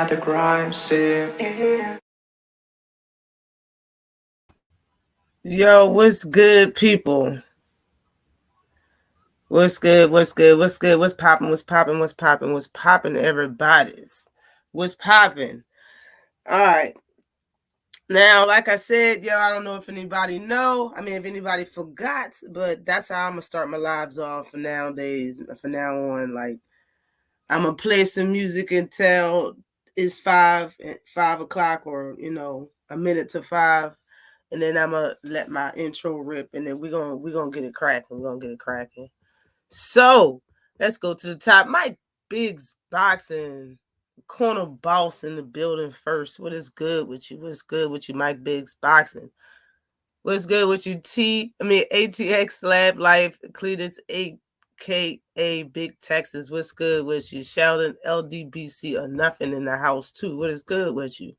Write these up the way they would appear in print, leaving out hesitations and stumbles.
out the grind, yeah. Yo, what's good, people? What's good? What's good? What's good? What's popping? What's popping? What's popping? What's popping? Everybody's. What's popping? All right. Now, like I said, yo, I don't know if anybody know. I mean, if anybody forgot, but that's how I'm gonna start my lives off from nowadays. From now on, like I'm gonna play some music until it's 5 o'clock, or a minute to 5. And then I'm gonna let my intro rip, and then we're gonna get it cracking. We're gonna get it cracking. So let's go to the top. Mike Biggs Boxing, corner boss in the building first. What is good with you? What's good with you, Mike Biggs Boxing? What's good with you, ATX Slab Life, Cletus 8KA Big Texas. What's good with you? Sheldon LDBC or nothing in the house too. What is good with you?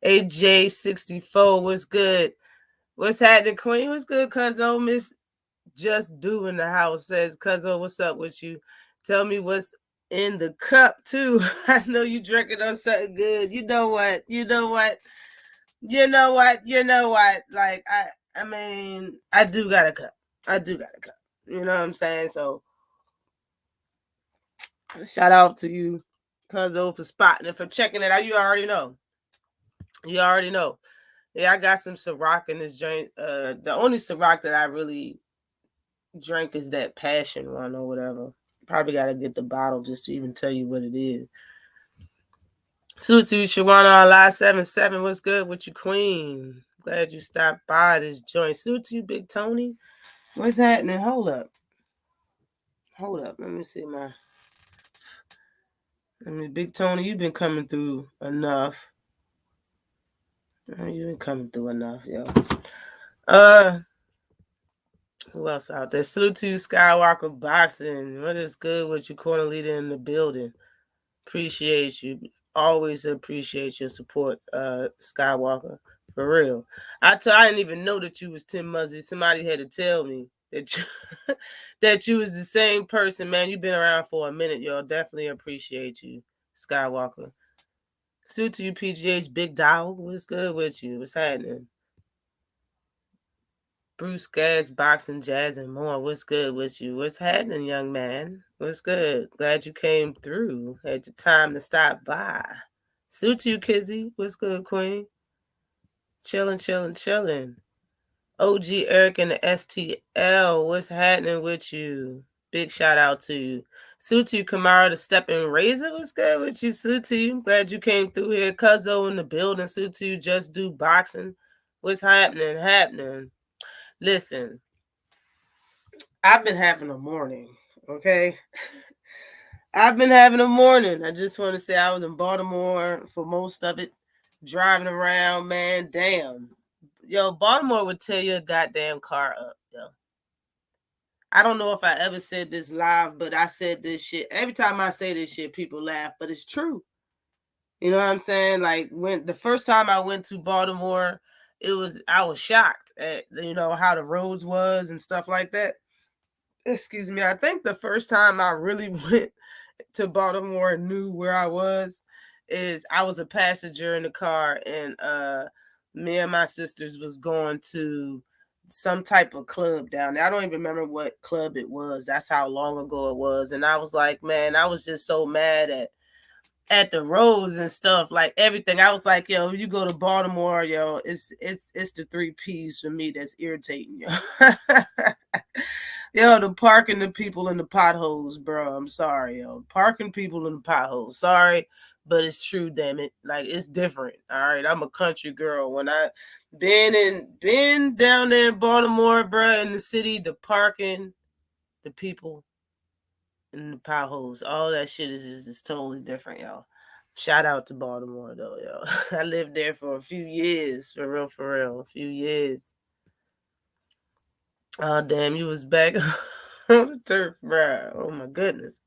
AJ64, what's good? What's happening, Queen? What's good, cuzzo? Miss Just Do in the house says, cuzzo, what's up with you? Tell me what's in the cup, too. I know you drinking up something good. You know what? Like, I mean, I do got a cup. You know what I'm saying? So, shout out to you, cuzzo, for spotting it, for checking it out. You already know. Yeah, I got some Ciroc in this joint. The only Ciroc that I really drink is that passion one or whatever. Probably got to get the bottle just to even tell you what it is. Salute to you, Shawana Live 77. What's good with you, Queen? Glad you stopped by this joint. Salute to you, Big Tony. What's happening? Hold up. Let me see Big Tony, you've been coming through enough. Yo. Who else out there? Salute to you, Skywalker Boxing. What is good with you, corner leader in the building? Appreciate you. Always appreciate your support, Skywalker. For real. I didn't even know that you was Tim Muzzy. Somebody had to tell me that that you was the same person, man. You've been around for a minute, y'all. Definitely appreciate you, Skywalker. Salute to you, PGH Big Dog. What's good with you? What's happening? Bruce Gas, Boxing, Jazz, and more. What's good with you? What's happening, young man? What's good? Glad you came through. Had your time to stop by. Salute to you, Kizzy. What's good, Queen? Chilling. OG Eric and the STL. What's happening with you? Big shout out to you. Salute to you, Kamara, the Stepping Razor. What's good with you? Salute to you. Glad you came through here. Cuzzo in the building. Salute to you, Just Do Boxing. What's happening? Listen, I've been having a morning, okay? I just want to say I was in Baltimore for most of it, driving around, man. Damn. Yo, Baltimore would tear your goddamn car up, yo. I don't know if I ever said this live, but I said this shit. Every time I say this shit, people laugh, but it's true. You know what I'm saying? Like, when the first time I went to Baltimore, I was shocked at, how the roads was and stuff like that. Excuse me. I think the first time I really went to Baltimore and knew where I was is I was a passenger in the car, and me and my sisters was going to some type of club down there. I don't even remember what club it was. That's how long ago it was. And I was like, man, I was just so mad at the roads and stuff, like everything. I was like, yo, you go to Baltimore, yo, it's the 3 P's for me that's irritating, yo. Yo, the parking the people in the potholes, bro. I'm sorry, yo. Parking people in the potholes. Sorry, but it's true, damn it. Like, it's different. All right. I'm a country girl. When I been down there in Baltimore, bro, in the city, the parking, the people, and the potholes, all that shit is just totally different, y'all. Shout out to Baltimore, though, yo. I lived there for a few years, for real, a few years. Oh, damn, you was back on the turf, bro. Oh, my goodness.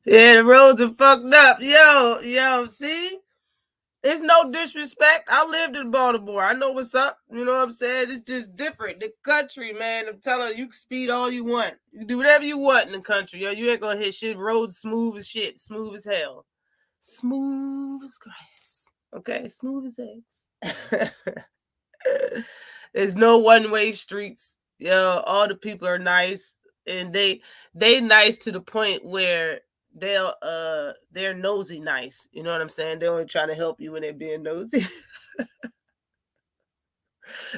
Yeah, the roads are fucked up. Yo, see? It's no disrespect. I lived in Baltimore. I know what's up. You know what I'm saying? It's just different. The country, man, I'm telling you, you can speed all you want. You can do whatever you want in the country. Yo, you ain't gonna hit shit. Roads smooth as shit. Smooth as hell. Smooth as grass. Okay, smooth as eggs. There's no one-way streets. Yo, all the people are nice, and they nice to the point where they're nosy nice. You know what I'm saying? They're only trying to help you when they're being nosy.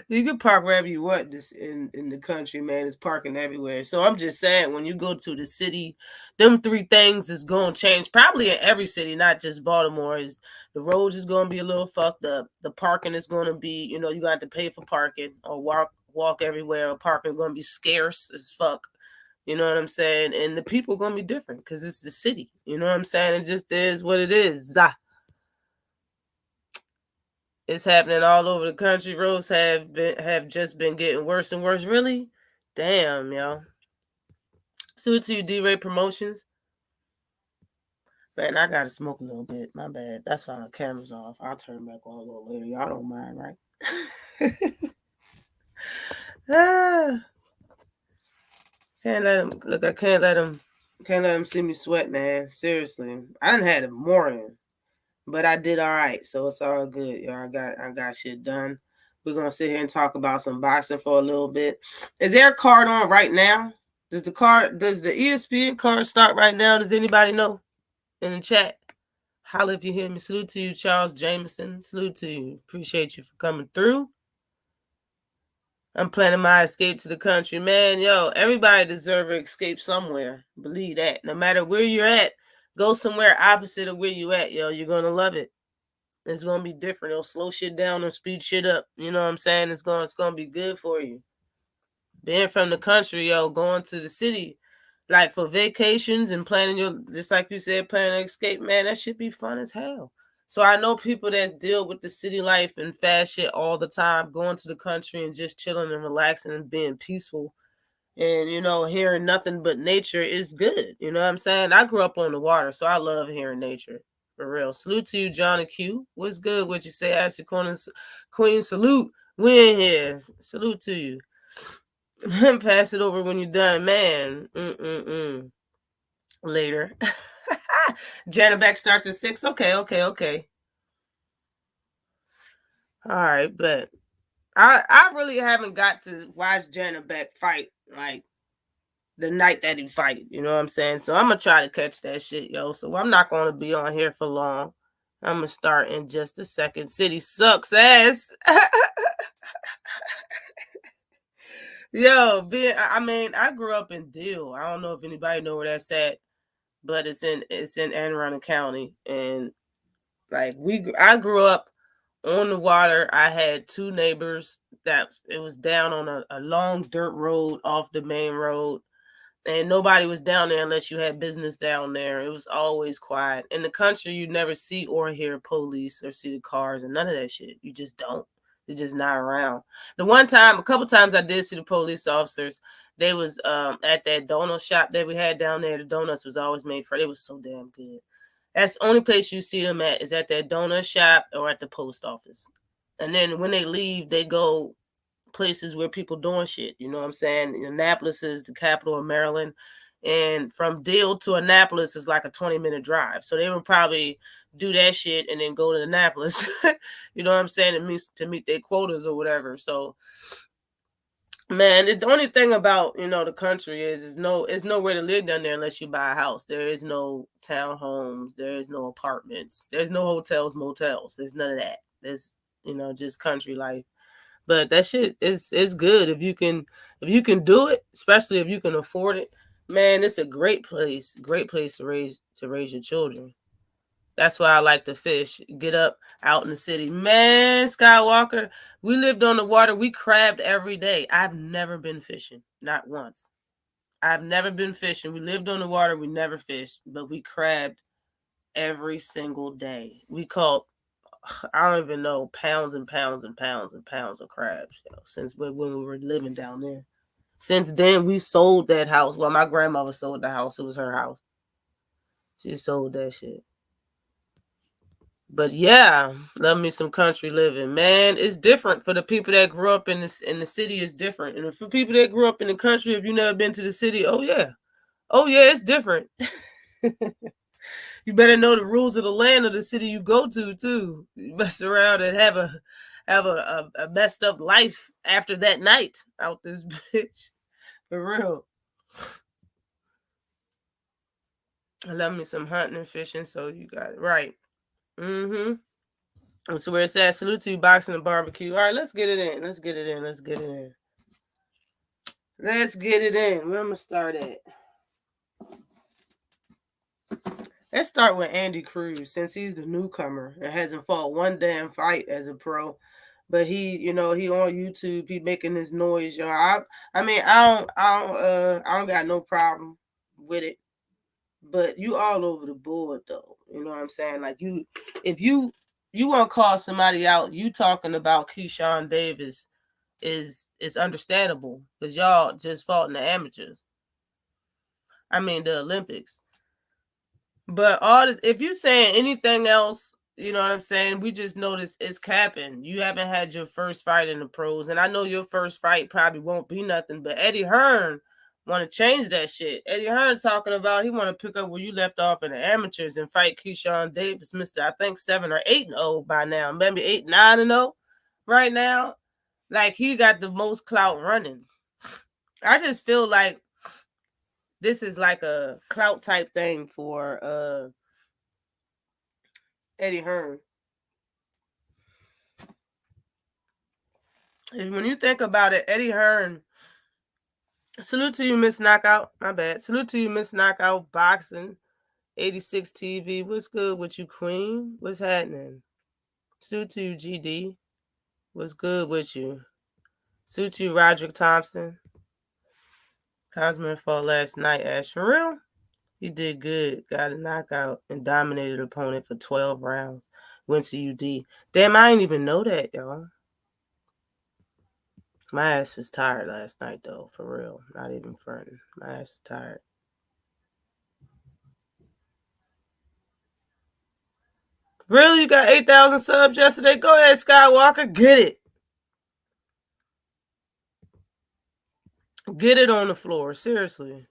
You can park wherever you want this in the country, man. It's parking everywhere. So I'm just saying, when you go to the city, them three things is going to change. Probably in every city, not just Baltimore. Is the roads is going to be a little fucked up. The parking is going to be, you got to pay for parking or walk everywhere. Or parking is going to be scarce as fuck. You know what I'm saying? And the people are going to be different because it's the city. You know what I'm saying? It just is what it is. It's happening all over the country. Roads have just been getting worse and worse. Really? Damn, yo. Salute to you, D-Ray Promotions. Man, I gotta smoke a little bit. My bad. That's why my camera's off. I'll turn back on a little later. Y'all don't mind, right? Can't let him look. I can't let him see me sweat, man. Seriously, I done had a morning. But I did all right, so it's all good. Y'all, I got shit done. We're gonna sit here and talk about some boxing for a little bit. Is there a card on right now? Does the ESPN card start right now? Does anybody know? In the chat. Holla if you hear me. Salute to you, Charles Jameson. Salute to you. Appreciate you for coming through. I'm planning my escape to the country. Man, yo, everybody deserves an escape somewhere. Believe that. No matter where you're at, go somewhere opposite of where you at, yo. You're gonna love it. It's gonna be different. It'll slow shit down and speed shit up. You know what I'm saying? It's gonna be good for you. Being from the country, yo, going to the city, like for vacations and planning just like you said, planning an escape, man, that should be fun as hell. So I know people that deal with the city life and fast shit all the time, going to the country and just chilling and relaxing and being peaceful. And, hearing nothing but nature is good. You know what I'm saying? I grew up on the water, so I love hearing nature. For real. Salute to you, John and Q. What's good? What you say? Ashley Queen, salute. We in here. Salute to you. Pass it over when you're done, man. Later. Janet Beck starts at 6. Okay. All right, but I really haven't got to watch Janet Beck fight like the night that he fight. You know what I'm saying? So I'm gonna try to catch that shit, yo. So I'm not gonna be on here for long. I'm gonna start in just a second. City sucks ass. Yo, I grew up in Deal. I don't know if anybody know where that's at, but it's in Anne Arundel County, and like I grew up on the water. I had two neighbors that it was down on a long dirt road off the main road, and nobody was down there unless you had business down there. It was always quiet. In the country, you never see or hear police or see the cars and none of that shit. You just don't. They're just not around. A couple times I did see the police officers. They was at that donut shop that we had down there. The donuts was always made for. It was so damn good. That's the only place you see them at is at that donut shop or at the post office. And then when they leave, they go places where people doing shit. You know what I'm saying? Annapolis is the capital of Maryland. And from Deal to Annapolis is like a 20-minute drive. So they would probably do that shit and then go to Annapolis. You know what I'm saying? To meet their quotas or whatever. So, man, the only thing about, the country is nowhere to live down there unless you buy a house. There is no townhomes. There is no apartments. There's no hotels, motels. There's none of that. There's, just country life. But that shit is good if you can do it, especially if you can afford it. Man, it's a great place to raise your children. That's why I like to fish. Get up out in the city. Man, Skywalker, we lived on the water. We crabbed every day. I've never been fishing, not once. I've never been fishing. We lived on the water. We never fished, but we crabbed every single day. We caught, I don't even know, pounds and pounds and pounds and pounds of crabs, since when we were living down there. Since then, we sold that house. Well, my grandmother sold the house. It was her house. She sold that shit. But yeah, love me some country living. Man, it's different for the people that grew up in the city. It's different. And for people that grew up in the country, if you've never been to the city, oh yeah, it's different. You better know the rules of the land of the city you go to too. You mess around and have a messed up life after that night out this bitch. For real. I love me some hunting and fishing, so you got it right. So where it's at. Salute to you, boxing and barbecue. All right, let's get it in. Let's get it in. Let's get it in. Let's get it in. Where am I start at? Let's start with Andy Cruz, since he's the newcomer and hasn't fought one damn fight as a pro. But he, he on YouTube, he making this noise, y'all. I don't got no problem with it. But you all over the board though. You know what I'm saying? Like if you want to call somebody out, you talking about Keyshawn Davis is understandable because y'all just fought in the amateurs. I mean the Olympics. But all this, if you saying anything else, you know what I'm saying? We just noticed it's capping. You haven't had your first fight in the pros, and I know your first fight probably won't be nothing. But Eddie Hearn want to change that shit. Eddie Hearn talking about he want to pick up where you left off in the amateurs and fight Keyshawn Davis, Mr. I think 7 or 8-0 by now, maybe 8-9-0 right now. Like he got the most clout running. I just feel like this is like a clout type thing for Eddie Hearn. And when you think about it, Eddie Hearn, salute to you, Miss Knockout. My bad. Salute to you, Miss Knockout Boxing. 86 TV. What's good with you, Queen? What's happening? Salute to you, GD. What's good with you? Salute to you, Roderick Thompson. Cosman fought last night, Ash. For real? He did good. Got a knockout and dominated opponent for 12 rounds. Went to UD. Damn, I didn't even know that, y'all. My ass was tired last night, though. For real. Not even fronting. My ass was tired. Really? You got 8,000 subs yesterday? Go ahead, Skywalker. Get it. Get it on the floor. Seriously.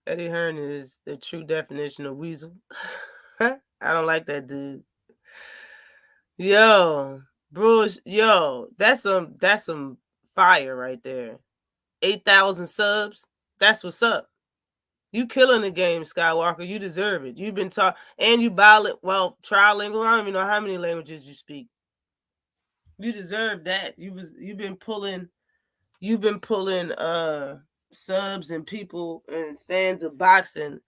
Eddie Hearn is the true definition of weasel. I don't like that dude. Yo, bro, that's some fire right there. 8,000 subs. That's what's up. You killing the game, Skywalker. You deserve it. You've been taught, and you trilingual. I don't even know how many languages you speak. You deserve that. You've been pulling subs and people and fans of boxing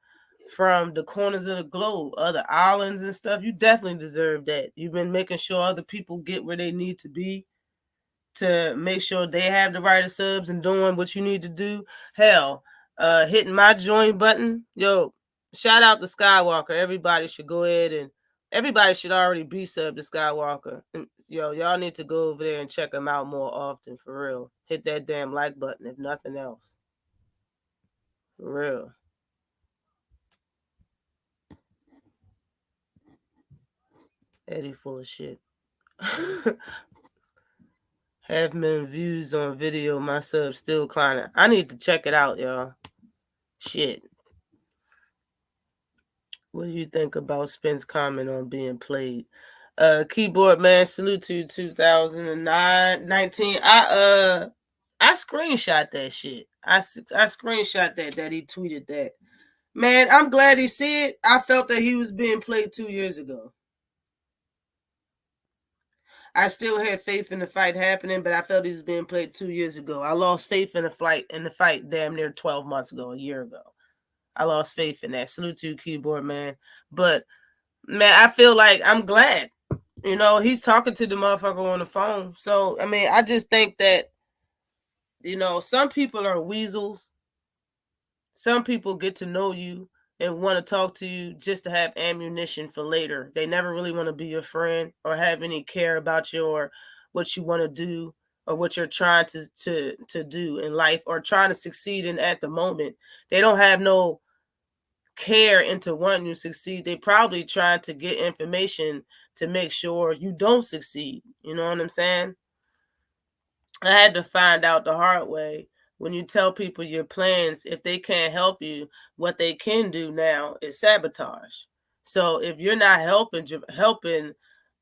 from the corners of the globe, other islands and stuff. You definitely deserve that. You've been making sure other people get where they need to be to make sure they have the right of subs and doing what you need to do. Hell, hitting my join button. Yo, shout out to Skywalker. Everybody should go ahead and everybody should already be sub to Skywalker. And, y'all need to go over there and check him out more often, for real. Hit that damn like button, if nothing else. For real. Eddie full of shit. Half million views on video, my sub still climbing. I need to check it out, y'all. Shit. What do you think about Spence' comment on being played? Keyboard man, salute to you, 2019. I screenshot that shit. I screenshot that he tweeted that. Man, I'm glad he see it. I felt that he was being played 2 years ago. I still had faith in the fight happening, but I felt he was being played 2 years ago. I lost faith in the fight damn near 12 months ago, a year ago. I lost faith in that. Salute to you, keyboard man. But man, I feel like I'm glad. He's talking to the motherfucker on the phone. So, I mean, I just think that, some people are weasels. Some people get to know you and want to talk to you just to have ammunition for later. They never really want to be your friend or have any care about what you want to do or what you're trying to do in life or trying to succeed in at the moment. They don't have no care into wanting you to succeed. They probably trying to get information to make sure you don't succeed. You know what I'm saying? I had to find out the hard way. When you tell people your plans, if they can't help you, what they can do now is sabotage. So if you're not helping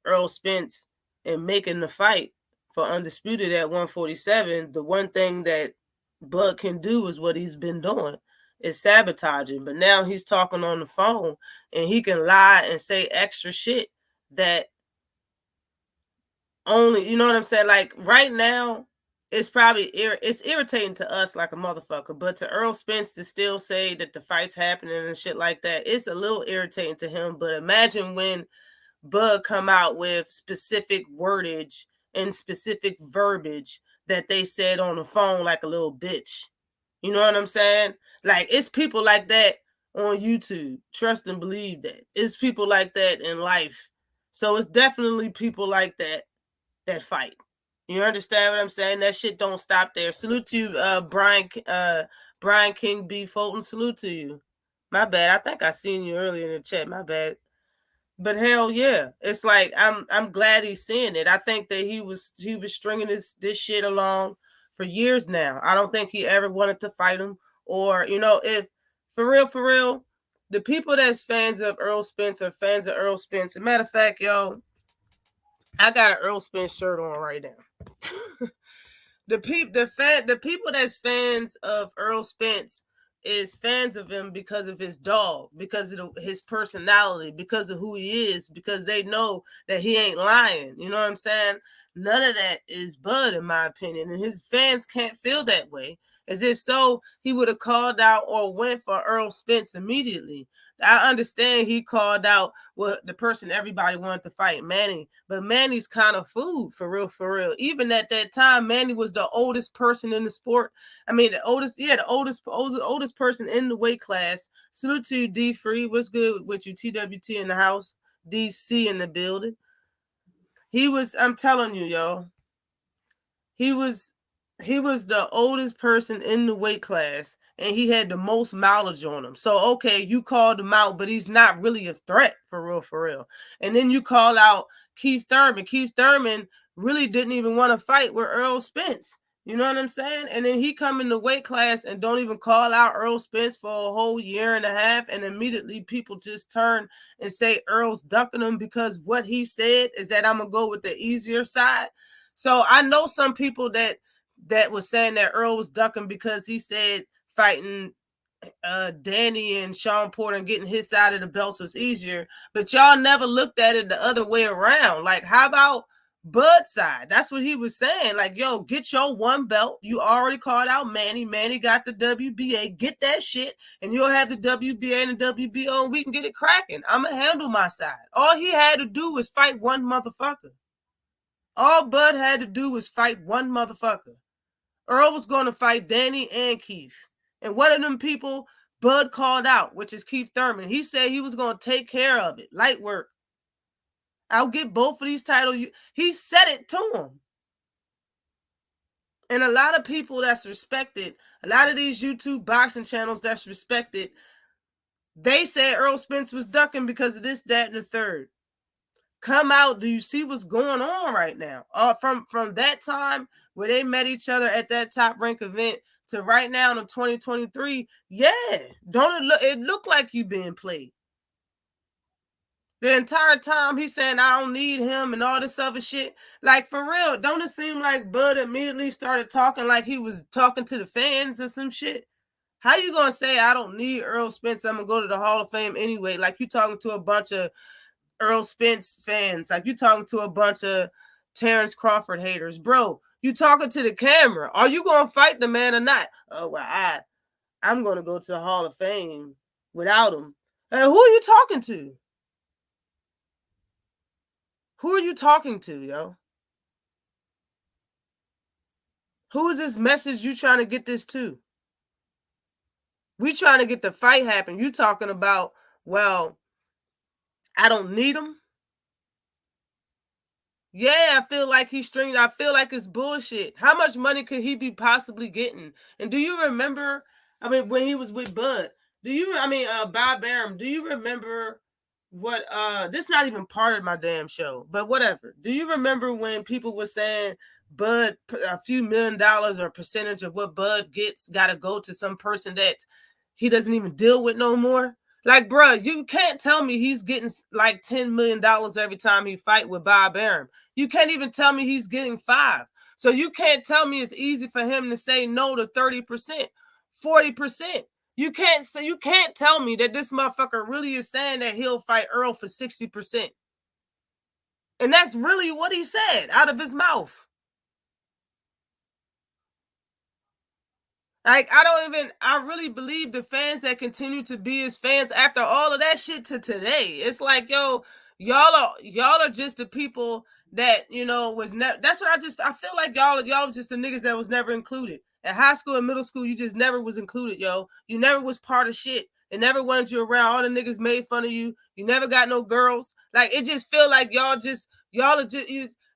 Earl Spence and making the fight for Undisputed at 147, the one thing that Bud can do is what he's been doing, is sabotaging. But now he's talking on the phone and he can lie and say extra shit that only, you know what I'm saying? Like right now, it's probably it's irritating to us like a motherfucker, but to Earl Spence to still say that the fight's happening and shit like that, it's a little irritating to him. But imagine when Bud come out with specific wordage and specific verbiage that they said on the phone like a little bitch. You know what I'm saying? Like, it's people like that on YouTube. Trust and believe that. It's people like that in life. So it's definitely people like that fight. You understand what I'm saying? That shit don't stop there. Salute to you, Brian King B. Fulton. Salute to you. My bad. I think I seen you earlier in the chat. My bad. But hell yeah, it's like I'm glad he's seeing it. I think that he was stringing this shit along for years now. I don't think he ever wanted to fight him, or if for real, the people that's fans of Earl Spence are fans of Earl Spence. As a matter of fact, yo, I got an Earl Spence shirt on right now. The people that's fans of Earl Spence is fans of him because of his dog, because of his personality, because of who he is, because they know that he ain't lying. You know what I'm saying? None of that is Bud, in my opinion, and his fans can't feel that way. As if so, he would have called out or went for Earl Spence immediately. I understand he called out the person everybody wanted to fight, Manny, but Manny's kind of food, for real. Even at that time, Manny was the oldest person in the sport. I mean, the oldest person in the weight class. Salute to you, D Free. What's good with you? TWT in the house, DC in the building. I'm telling you, yo, he was the oldest person in the weight class, and he had the most mileage on him. So, okay, you called him out, but he's not really a threat, for real. And then you call out Keith Thurman. Keith Thurman really didn't even want to fight with Earl Spence. You know what I'm saying? And then he come in the weight class and don't even call out Earl Spence for a whole year and a half, and immediately people just turn and say Earl's ducking him because what he said is that I'm going to go with the easier side. So I know some people that was saying that Earl was ducking because he said fighting Danny and Sean Porter and getting his side of the belts was easier, but y'all never looked at it the other way around. Like, how about Bud's side? That's what he was saying. Like, yo, get your one belt. You already called out Manny. Manny got the WBA. Get that shit, and you'll have the WBA and the WBO, and we can get it cracking. I'm going to handle my side. All he had to do was fight one motherfucker. All Bud had to do was fight one motherfucker. Earl was going to fight Danny and Keith. And one of them people Bud called out, which is Keith Thurman. He said he was going to take care of it. Light work. I'll get both of these titles. He said it to him. And a lot of people that's respected, a lot of these YouTube boxing channels that's respected, they said Earl Spence was ducking because of this, that, and the third. Come out. Do you see what's going on right now? From that time where they met each other at that Top Rank event to right now in 2023, yeah, don't it look like you being played? The entire time he's saying I don't need him and all this other shit. Like, for real, don't it seem like Bud immediately started talking like he was talking to the fans or some shit? How you gonna say I don't need Earl Spence? I'm gonna go to the Hall of Fame anyway. Like, you talking to a bunch of Earl Spence fans, like you talking to a bunch of Terrence Crawford haters, bro. You talking to the camera. Are you gonna fight the man or not? Oh well, I'm gonna go to the Hall of Fame without him. Who are you talking to? Who are you talking to, yo? Who is this message you trying to get this to? We trying to get the fight happen. You talking about, well, I don't need him. Yeah, I feel like he's stringed. I feel like it's bullshit. How much money could he be possibly getting? And do you remember, I mean, when he was with Bud, Bob Arum, do you remember what, this is not even part of my damn show, but whatever. Do you remember when people were saying Bud, a few $1 million or percentage of what Bud gets got to go to some person that he doesn't even deal with no more? Like, bruh, you can't tell me he's getting like $10 million every time he fight with Bob Arum. You can't even tell me he's getting 5. So you can't tell me it's easy for him to say no to 30%, 40%. You can't tell me that this motherfucker really is saying that he'll fight Earl for 60%. And that's really what he said out of his mouth. Like, I really believe the fans that continue to be his fans after all of that shit to today. It's like, yo, y'all are just the people that, was never. That's what I feel like y'all was just the niggas that was never included. At high school and middle school, you just never was included, yo. You never was part of shit. They never wanted you around. All the niggas made fun of you. You never got no girls. Like, it just feel like y'all are just,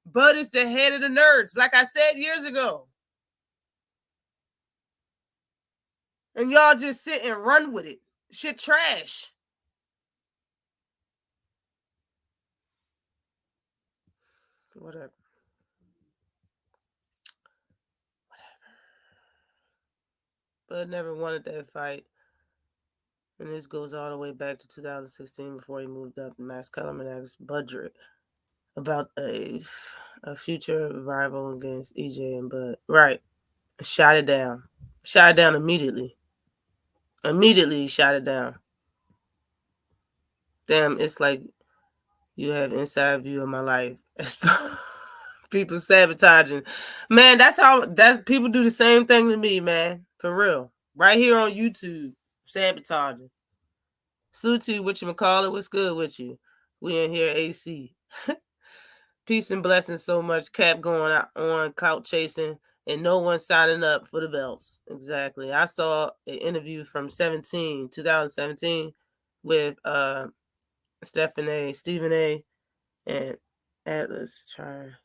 Bud is the head of the nerds. Like I said years ago. And y'all just sit and run with it. Shit trash. Whatever. Bud never wanted that fight. And this goes all the way back to 2016 before he moved up to Max Kellerman asked Budrick about a future rival against EJ and Bud. Right. Shot it down. Shot it down immediately. Immediately shot it down. Damn, it's like you have inside view of my life. People sabotaging. Man, that's people do the same thing to me, man. For real. Right here on YouTube. Sabotaging. Salute to you, whatchamacallit. What's good with you? We in here, AC. Peace and blessings so much. Cap going out on clout chasing and no one signing up for the belts. Exactly. I saw an interview from 2017 with Stephen A. and Atlas trying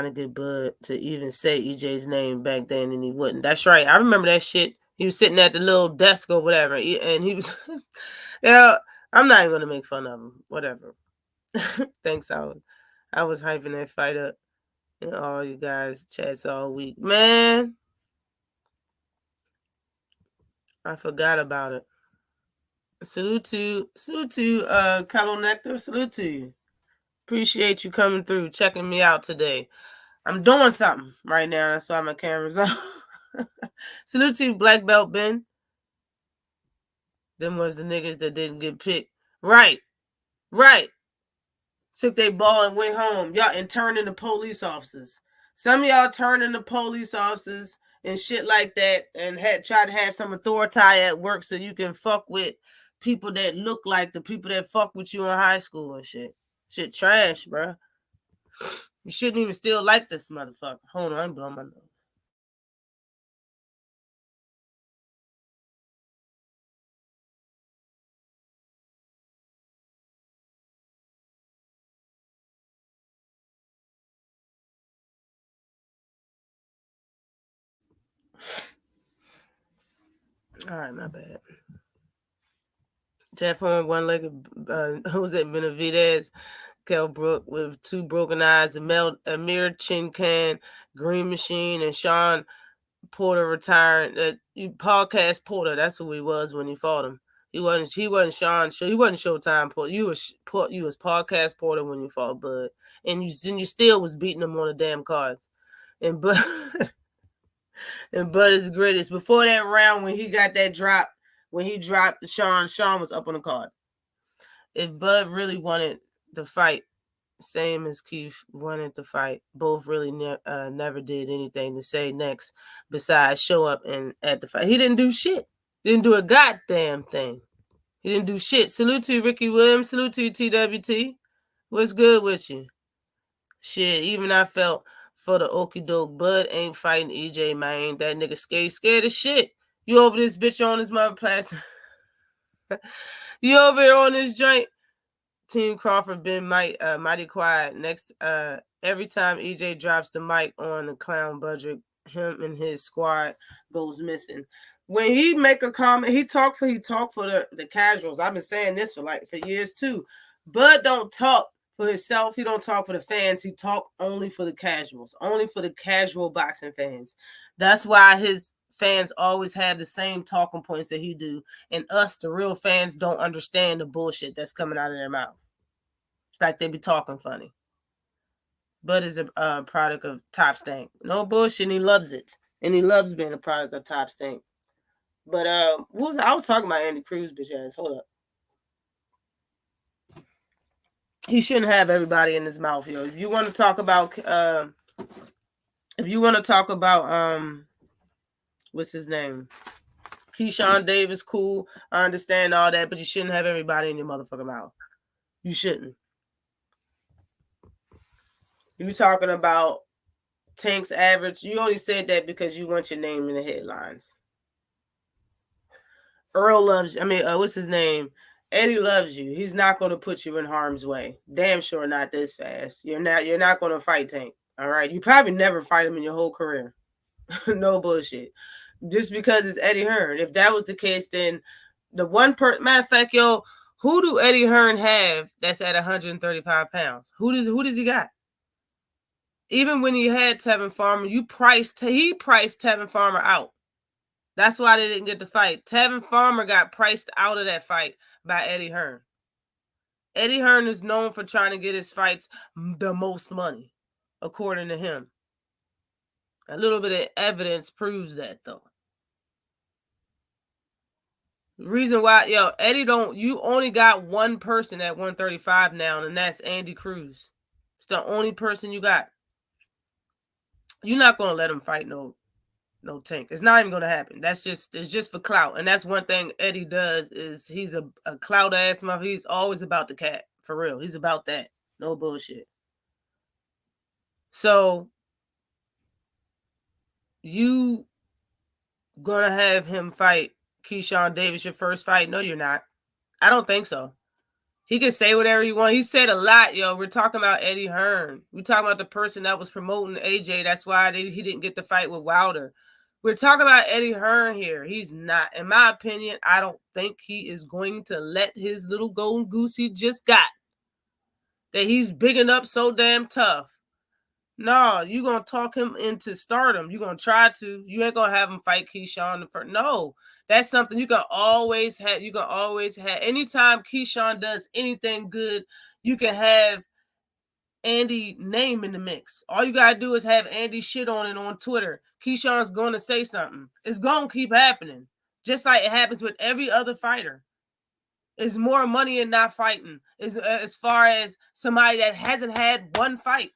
to get Bud to even say EJ's name back then, and he wouldn't. That's right. I remember that shit. He was sitting at the little desk or whatever, and he was, I'm not even going to make fun of him. Whatever. Thanks, I was hyping that fight up, and all you guys chats all week. Man, I forgot about it. Salute to Calo Nectar. Salute to you. Appreciate you coming through, checking me out today. I'm doing something right now. That's why my camera's off. Salute to you, Black Belt Ben. Them was the niggas that didn't get picked. Right. Took their ball and went home. Y'all and turned into police officers. Some of y'all turned into police officers and shit like that, and tried to have some authority at work so you can fuck with people that look like the people that fuck with you in high school and shit. Shit trash, bro. You shouldn't even still like this motherfucker. Hold on, I'm blowing my nose. All right, my bad. Jeff Horn, one-legged, who was it? Benavidez, Kel Brook with 2 broken eyes, Amir Chinkan, Green Machine, and Sean Porter retired. Podcast Porter, that's who he was when he fought him. He wasn't Sean. He wasn't Showtime Porter. You was Podcast Porter when you fought Bud, and you still was beating him on the damn cards. And Bud and Bud is the greatest. Before that round when he got that drop, when he dropped Sean was up on the card. If Bud really wanted the fight, same as Keith wanted the fight, both really never did anything to say next besides show up and at the fight. He didn't do shit. He didn't do a goddamn thing. He didn't do shit. Salute to you, Ricky Williams. Salute to you, TWT. What's good with you? Shit, even I felt for the okie doke. Bud ain't fighting EJ, man. That nigga scared as shit. You over this bitch on his mother platform. You over here on this joint. Team Crawford been mighty quiet. Next, every time EJ drops the mic on the clown budget, him and his squad goes missing. When he make a comment, he talk for the casuals. I've been saying this for years too. Bud don't talk for himself. He don't talk for the fans. He talk only for the casuals, only for the casual boxing fans. That's why his fans always have the same talking points that he do, and us, the real fans, don't understand the bullshit that's coming out of their mouth. It's like they be talking funny. Bud is a product of Top Stank. No bullshit, and he loves it. And he loves being a product of Top Stank. But I was talking about Andy Cruz, bitch ass. Hold up. He shouldn't have everybody in his mouth, yo. If you want to talk about what's his name? Keyshawn Davis, cool. I understand all that, but you shouldn't have everybody in your motherfucking mouth. You shouldn't. You talking about Tank's average. You only said that because you want your name in the headlines. Earl loves you. I mean, what's his name? Eddie loves you. He's not going to put you in harm's way. Damn sure not this fast. You're not going to fight Tank. All right? You probably never fight him in your whole career. No bullshit. Just because it's Eddie Hearn. If that was the case, then the one matter of fact, yo, who do Eddie Hearn have that's at 135 pounds? Who does he got? Even when he had Tevin Farmer, he priced Tevin Farmer out. That's why they didn't get the fight. Tevin Farmer got priced out of that fight by Eddie Hearn. Eddie Hearn is known for trying to get his fights the most money, according to him. A little bit of evidence proves that, though. The reason why, yo, Eddie you only got one person at 135 now, and that's Andy Cruz. It's the only person you got. You're not going to let him fight no Tank. It's not even going to happen. It's just for clout. And that's one thing Eddie does is he's a clout ass mother. He's always about the cat. For real. He's about that. No bullshit. So you going to have him fight Keyshawn Davis your first fight? No, you're not. I don't think so. He can say whatever he wants. He said a lot, yo. We're talking about Eddie Hearn. We're talking about the person that was promoting AJ. That's why he didn't get the fight with Wilder. We're talking about Eddie Hearn here. He's not. In my opinion, I don't think he is going to let his little golden goose he just got, that he's bigging up so damn tough. No, you're going to talk him into stardom. You're going to try to. You ain't going to have him fight Keyshawn the first. No, that's something you can always have. You can always have. Anytime Keyshawn does anything good, you can have Andy name in the mix. All you got to do is have Andy shit on it on Twitter. Keyshawn's going to say something. It's going to keep happening. Just like it happens with every other fighter. It's more money in not fighting. As far as somebody that hasn't had one fight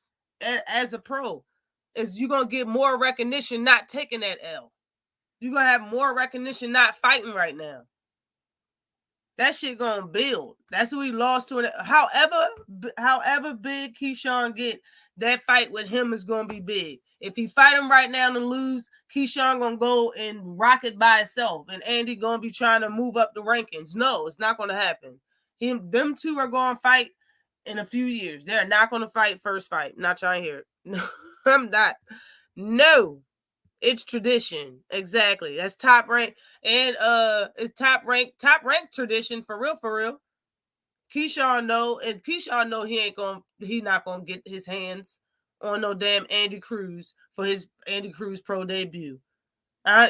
as a pro, is you're going to get more recognition not taking that L. You're going to have more recognition not fighting right now. That shit going to build. That's who he lost to. However big Keyshawn get, that fight with him is going to be big. If he fight him right now and lose, Keyshawn going to go and rock it by itself. And Andy going to be trying to move up the rankings. No, it's not going to happen. Them two are going to fight in a few years. They're not going to fight first fight. I'm not trying to hear it. No, I'm not. No. It's tradition. Exactly. That's top rank. And it's top rank tradition for real. Keyshawn know he not gonna get his hands on no damn Andy Cruz for his Andy Cruz pro debut.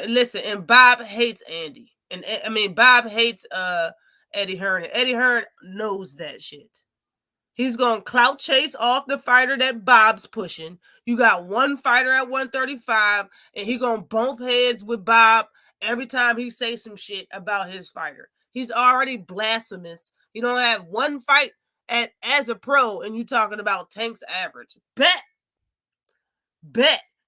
Listen, and Bob hates Andy. And I mean Bob hates Eddie Hearn. Eddie Hearn knows that shit. He's going to clout chase off the fighter that Bob's pushing. You got one fighter at 135, and he's going to bump heads with Bob every time he says some shit about his fighter. He's already blasphemous. You don't have one fight as a pro, and you talking about Tank's average. Bet.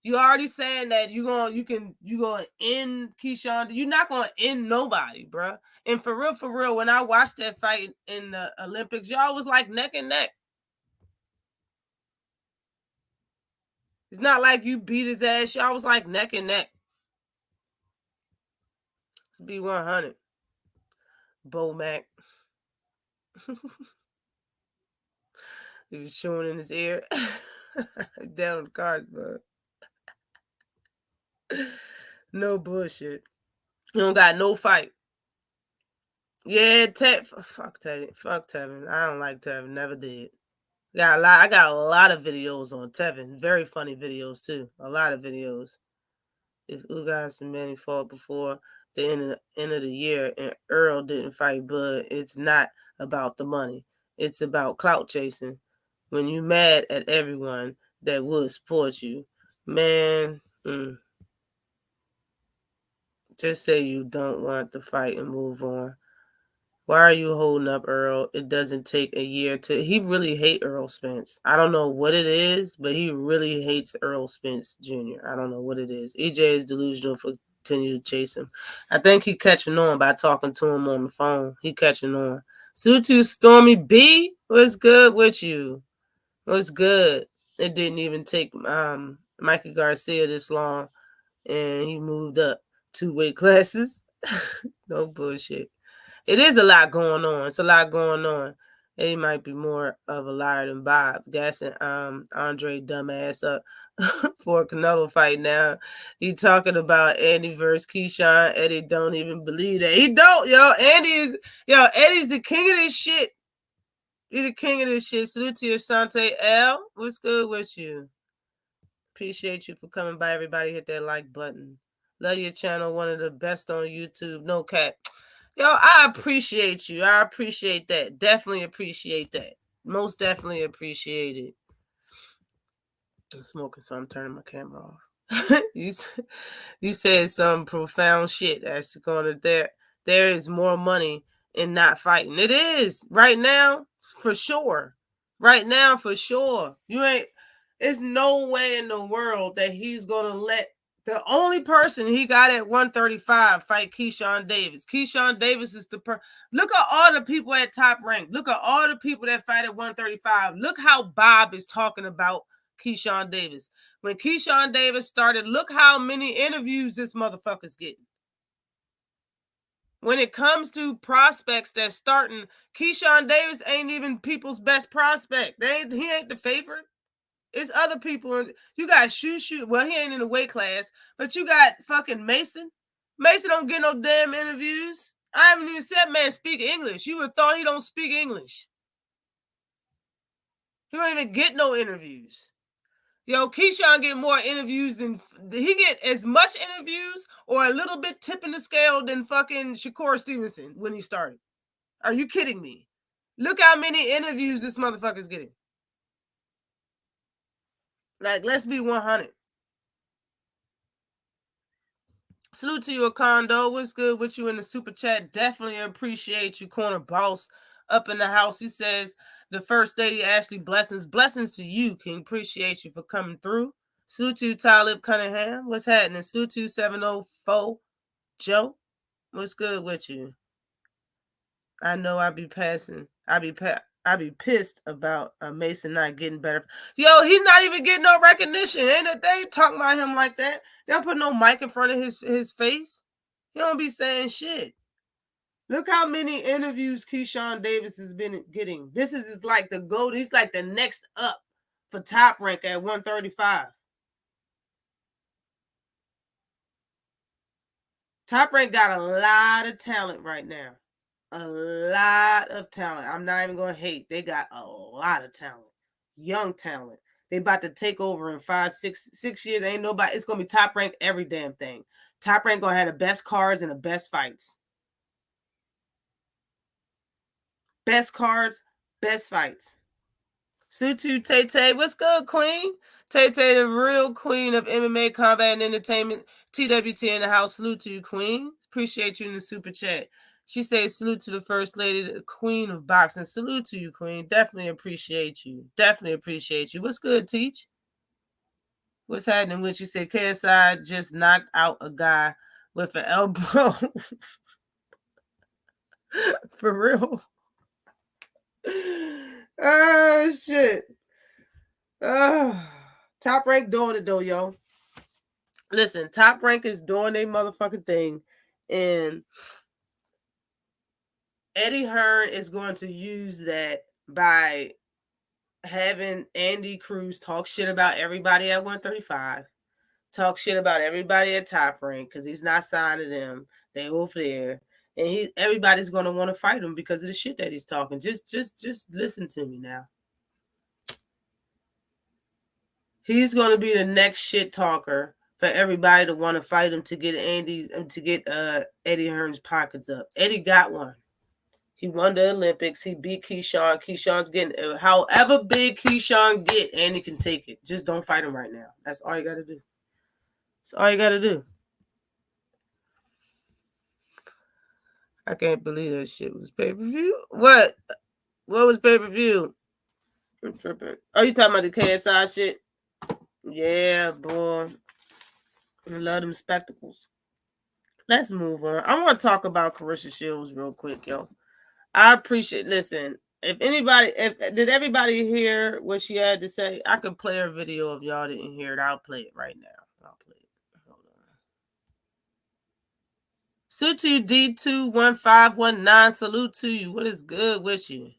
You already saying that you gonna end Keyshawn. You're not gonna end nobody, bro. And for real, when I watched that fight in the Olympics, y'all was like neck and neck. It's not like you beat his ass. Y'all was like neck and neck. Let's be 100. Bo Mac. He was chewing in his ear. Down on the cards, bro. No bullshit. You don't got no fight. Yeah, fuck Tevin. I don't like Tevin. Never did. I got a lot of videos on Tevin. Very funny videos too. A lot of videos. if Ugas and Manny fought before the end of the year and Earl didn't fight Bud, it's not about the money. It's about clout chasing. When you mad at everyone that would support you, man, just say you don't want to fight and move on. Why are you holding up Earl? It doesn't take a year to... He really hates Earl Spence. I don't know what it is, but he really hates Earl Spence Jr. I don't know what it is. EJ is delusional for continuing to chase him. I think he catching on by talking to him on the phone. He catching on. Sutu Stormy B, what's good with you? What's good? It didn't even take Mikey Garcia this long, and he moved up 2 weight classes. No bullshit. It is a lot going on. It's a lot going on. He might be more of a liar than Bob. Gassing Andre dumbass up for a Canelo fight now. He talking about Andy versus Keyshawn. Eddie don't even believe that. He don't, yo. Eddie's the king of this shit. He the king of this shit. Salute to you, Sante L. What's good with you? Appreciate you for coming by, everybody. Hit that like button. Love your channel. One of the best on YouTube. No cap. Yo, I appreciate you. I appreciate that. Definitely appreciate that. Most definitely appreciate it. I'm smoking, so I'm turning my camera off. You said some profound shit. That's going to there is more money in not fighting. It is right now for sure. Right now for sure. There's no way in the world that he's gonna let the only person he got at 135 fight Keyshawn Davis. Keyshawn Davis is look at all the people at Top Rank. Look at all the people that fight at 135. Look how Bob is talking about Keyshawn Davis. When Keyshawn Davis started, look how many interviews this motherfucker's getting. When it comes to prospects that's starting, Keyshawn Davis ain't even people's best prospect. He ain't the favorite. It's other people. You got Shushu. Well, he ain't in the weight class, but you got fucking Mason. Mason don't get no damn interviews. I haven't even said man speak English. You would have thought he don't speak English. He don't even get no interviews. Yo, Keyshawn get more interviews than he get as much interviews or a little bit tipping the scale than fucking Shakur Stevenson when he started. Are you kidding me? Look how many interviews this motherfucker's getting. Like, let's be 100. Salute to you, Kondo. What's good with you in the super chat? Definitely appreciate you, Corner Boss, up in the house. He says, the first lady, Ashley, blessings. Blessings to you, King. Appreciate you for coming through. Salute to you, Talib Cunningham. What's happening? Salute to you, 704 Joe. What's good with you? I know I be pissed about Mason not getting better. Yo, he's not even getting no recognition. Ain't they talking about him like that? They don't put no mic in front of his face. He don't be saying shit. Look how many interviews Keyshawn Davis has been getting. This is like the GOAT. He's like the next up for Top Rank at 135. Top Rank got a lot of talent right now. A lot of talent. I'm not even going to hate. They got a lot of talent. Young talent. They about to take over in 6 years. Ain't nobody. It's going to be Top Rank every damn thing. Top Rank going to have the best cards and the best fights. Best cards, best fights. Sutu Tay. What's good, Queen? Tay, the real queen of MMA combat and entertainment. TWT in the house. Salute to you, Queen. Appreciate you in the super chat. She says, salute to the first lady, the queen of boxing. Salute to you, Queen. Definitely appreciate you. Definitely appreciate you. What's good, Teach? What's happening with you? Say KSI just knocked out a guy with an elbow. For real. Oh, shit. Top Rank doing it, though, yo. Listen, Top Rank is doing their motherfucking thing. And Eddie Hearn is going to use that by having Andy Cruz talk shit about everybody at 135, talk shit about everybody at Top Rank because he's not signed to them. They over there, and everybody's going to want to fight him because of the shit that he's talking. Just listen to me now. He's going to be the next shit talker for everybody to want to fight him to get Eddie Hearn's pockets up. Eddie got one. He won the Olympics. He beat Keyshawn. Keyshawn's getting however big Keyshawn get, Andy can take it. Just don't fight him right now. That's all you got to do. That's all you got to do. I can't believe that shit was pay-per-view. What? What was pay-per-view? I'm tripping. Oh, you talking about the KSI shit? Yeah, boy. I love them spectacles. Let's move on. I want to talk about Carissa Shields real quick, yo. I appreciate. Listen, did everybody hear what she had to say? I could play her video if y'all didn't hear it. I'll play it right now. I'll play it. Hold on. Salute to you, D21519. Salute to you. What is good with you?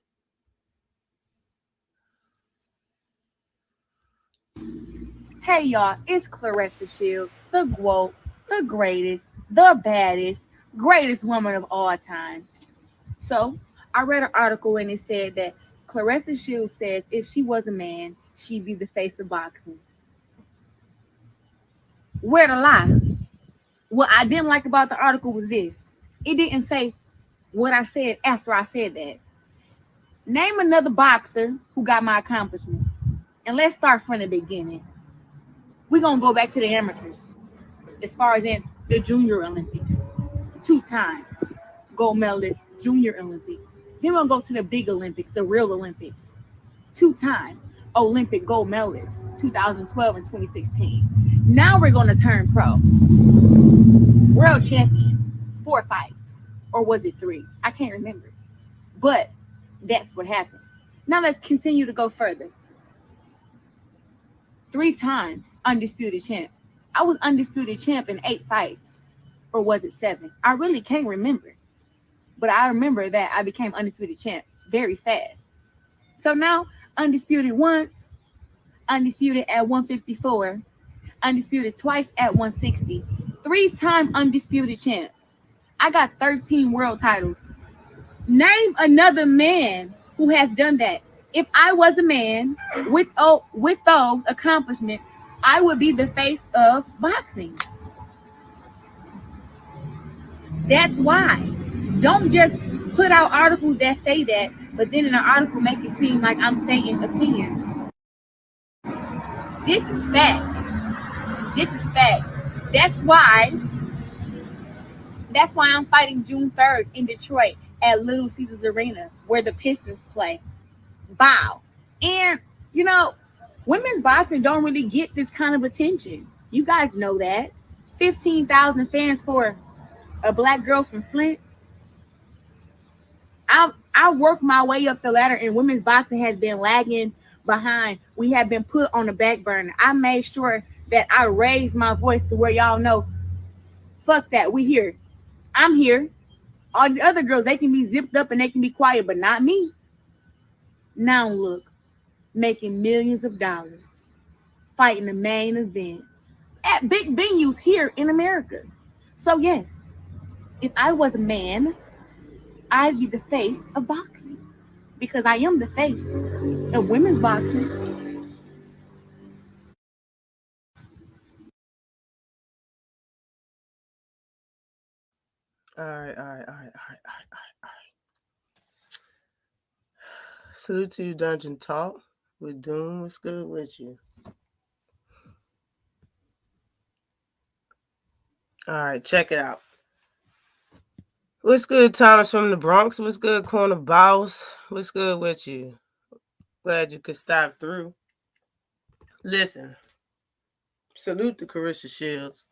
Hey y'all, it's Clarissa Shields, the GWOAT, the greatest, the baddest, greatest woman of all time. So I read an article and it said that Clarissa Shields says if she was a man, she'd be the face of boxing. Where to lie? What I didn't like about the article was this. It didn't say what I said after I said that. Name another boxer who got my accomplishments. And let's start from the beginning. We're going to go back to the amateurs. As far as in the Junior Olympics. 2-time gold medalist, Junior Olympics. Then we'll go to the big Olympics, the real Olympics. 2-time Olympic gold medalist, 2012 and 2016. Now we're going to turn pro. World champion, 4 fights. Or was it 3? I can't remember. But that's what happened. Now let's continue to go further. 3-time undisputed champ. I was undisputed champ in 8 fights. Or was it 7? I really can't remember. But I remember that I became undisputed champ very fast. So now, undisputed once, undisputed at 154, undisputed twice at 160, 3-time undisputed champ. I got 13 world titles. Name another man who has done that. If I was a man with those accomplishments, I would be the face of boxing. That's why. Don't just put out articles that say that, but then in an article make it seem like I'm stating opinions. This is facts. This is facts. That's why I'm fighting June 3rd in Detroit at Little Caesars Arena where the Pistons play. Wow. And, you know, women's boxing don't really get this kind of attention. You guys know that. 15,000 fans for a black girl from Flint. I worked my way up the ladder and women's boxing has been lagging behind. We have been put on the back burner. I made sure that I raised my voice to where y'all know, fuck that, we here. I'm here. All the other girls, they can be zipped up and they can be quiet, but not me. Now look, making millions of dollars, fighting the main event at big venues here in America. So yes, if I was a man, I'd be the face of boxing because I am the face of women's boxing. All right. Salute to you, Dungeon Talk with Doom. What's good with you? All right, check it out. What's good, Thomas from the Bronx? What's good, Korner Boss? What's good with you? Glad you could stop through. Listen, salute to Carissa Shields.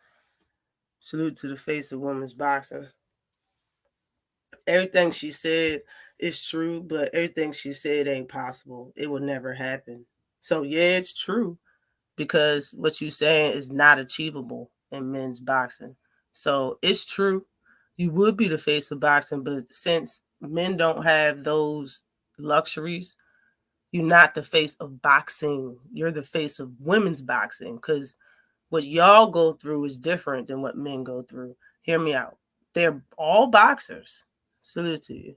Salute to the face of women's boxing. Everything she said is true, but everything she said ain't possible. It will never happen. So yeah, it's true because what you're saying is not achievable in men's boxing. So it's true. You would be the face of boxing, but since men don't have those luxuries, you're not the face of boxing. You're the face of women's boxing because what y'all go through is different than what men go through. Hear me out. They're all boxers. Salute to you.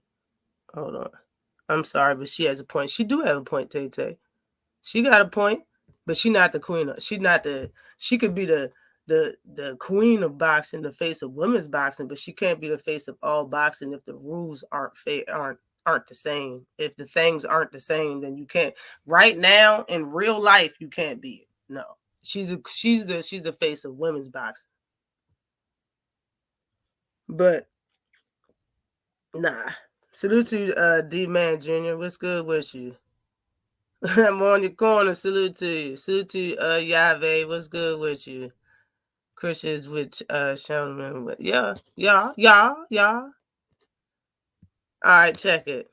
Hold on. I'm sorry, but she has a point. She do have a point, Tay-Tay. She got a point, but she not the queen. She could be the the queen of boxing, the face of women's boxing, but she can't be the face of all boxing if the rules aren't the same. If the things aren't the same, then you can't. Right now in real life, you can't be it. No, she's the face of women's boxing. But nah. Salute to D-Man Jr. What's good with you? I'm on your corner. Salute to you. Salute to Yave. What's good with you? Christians with Shaman. Yeah. All right, check it.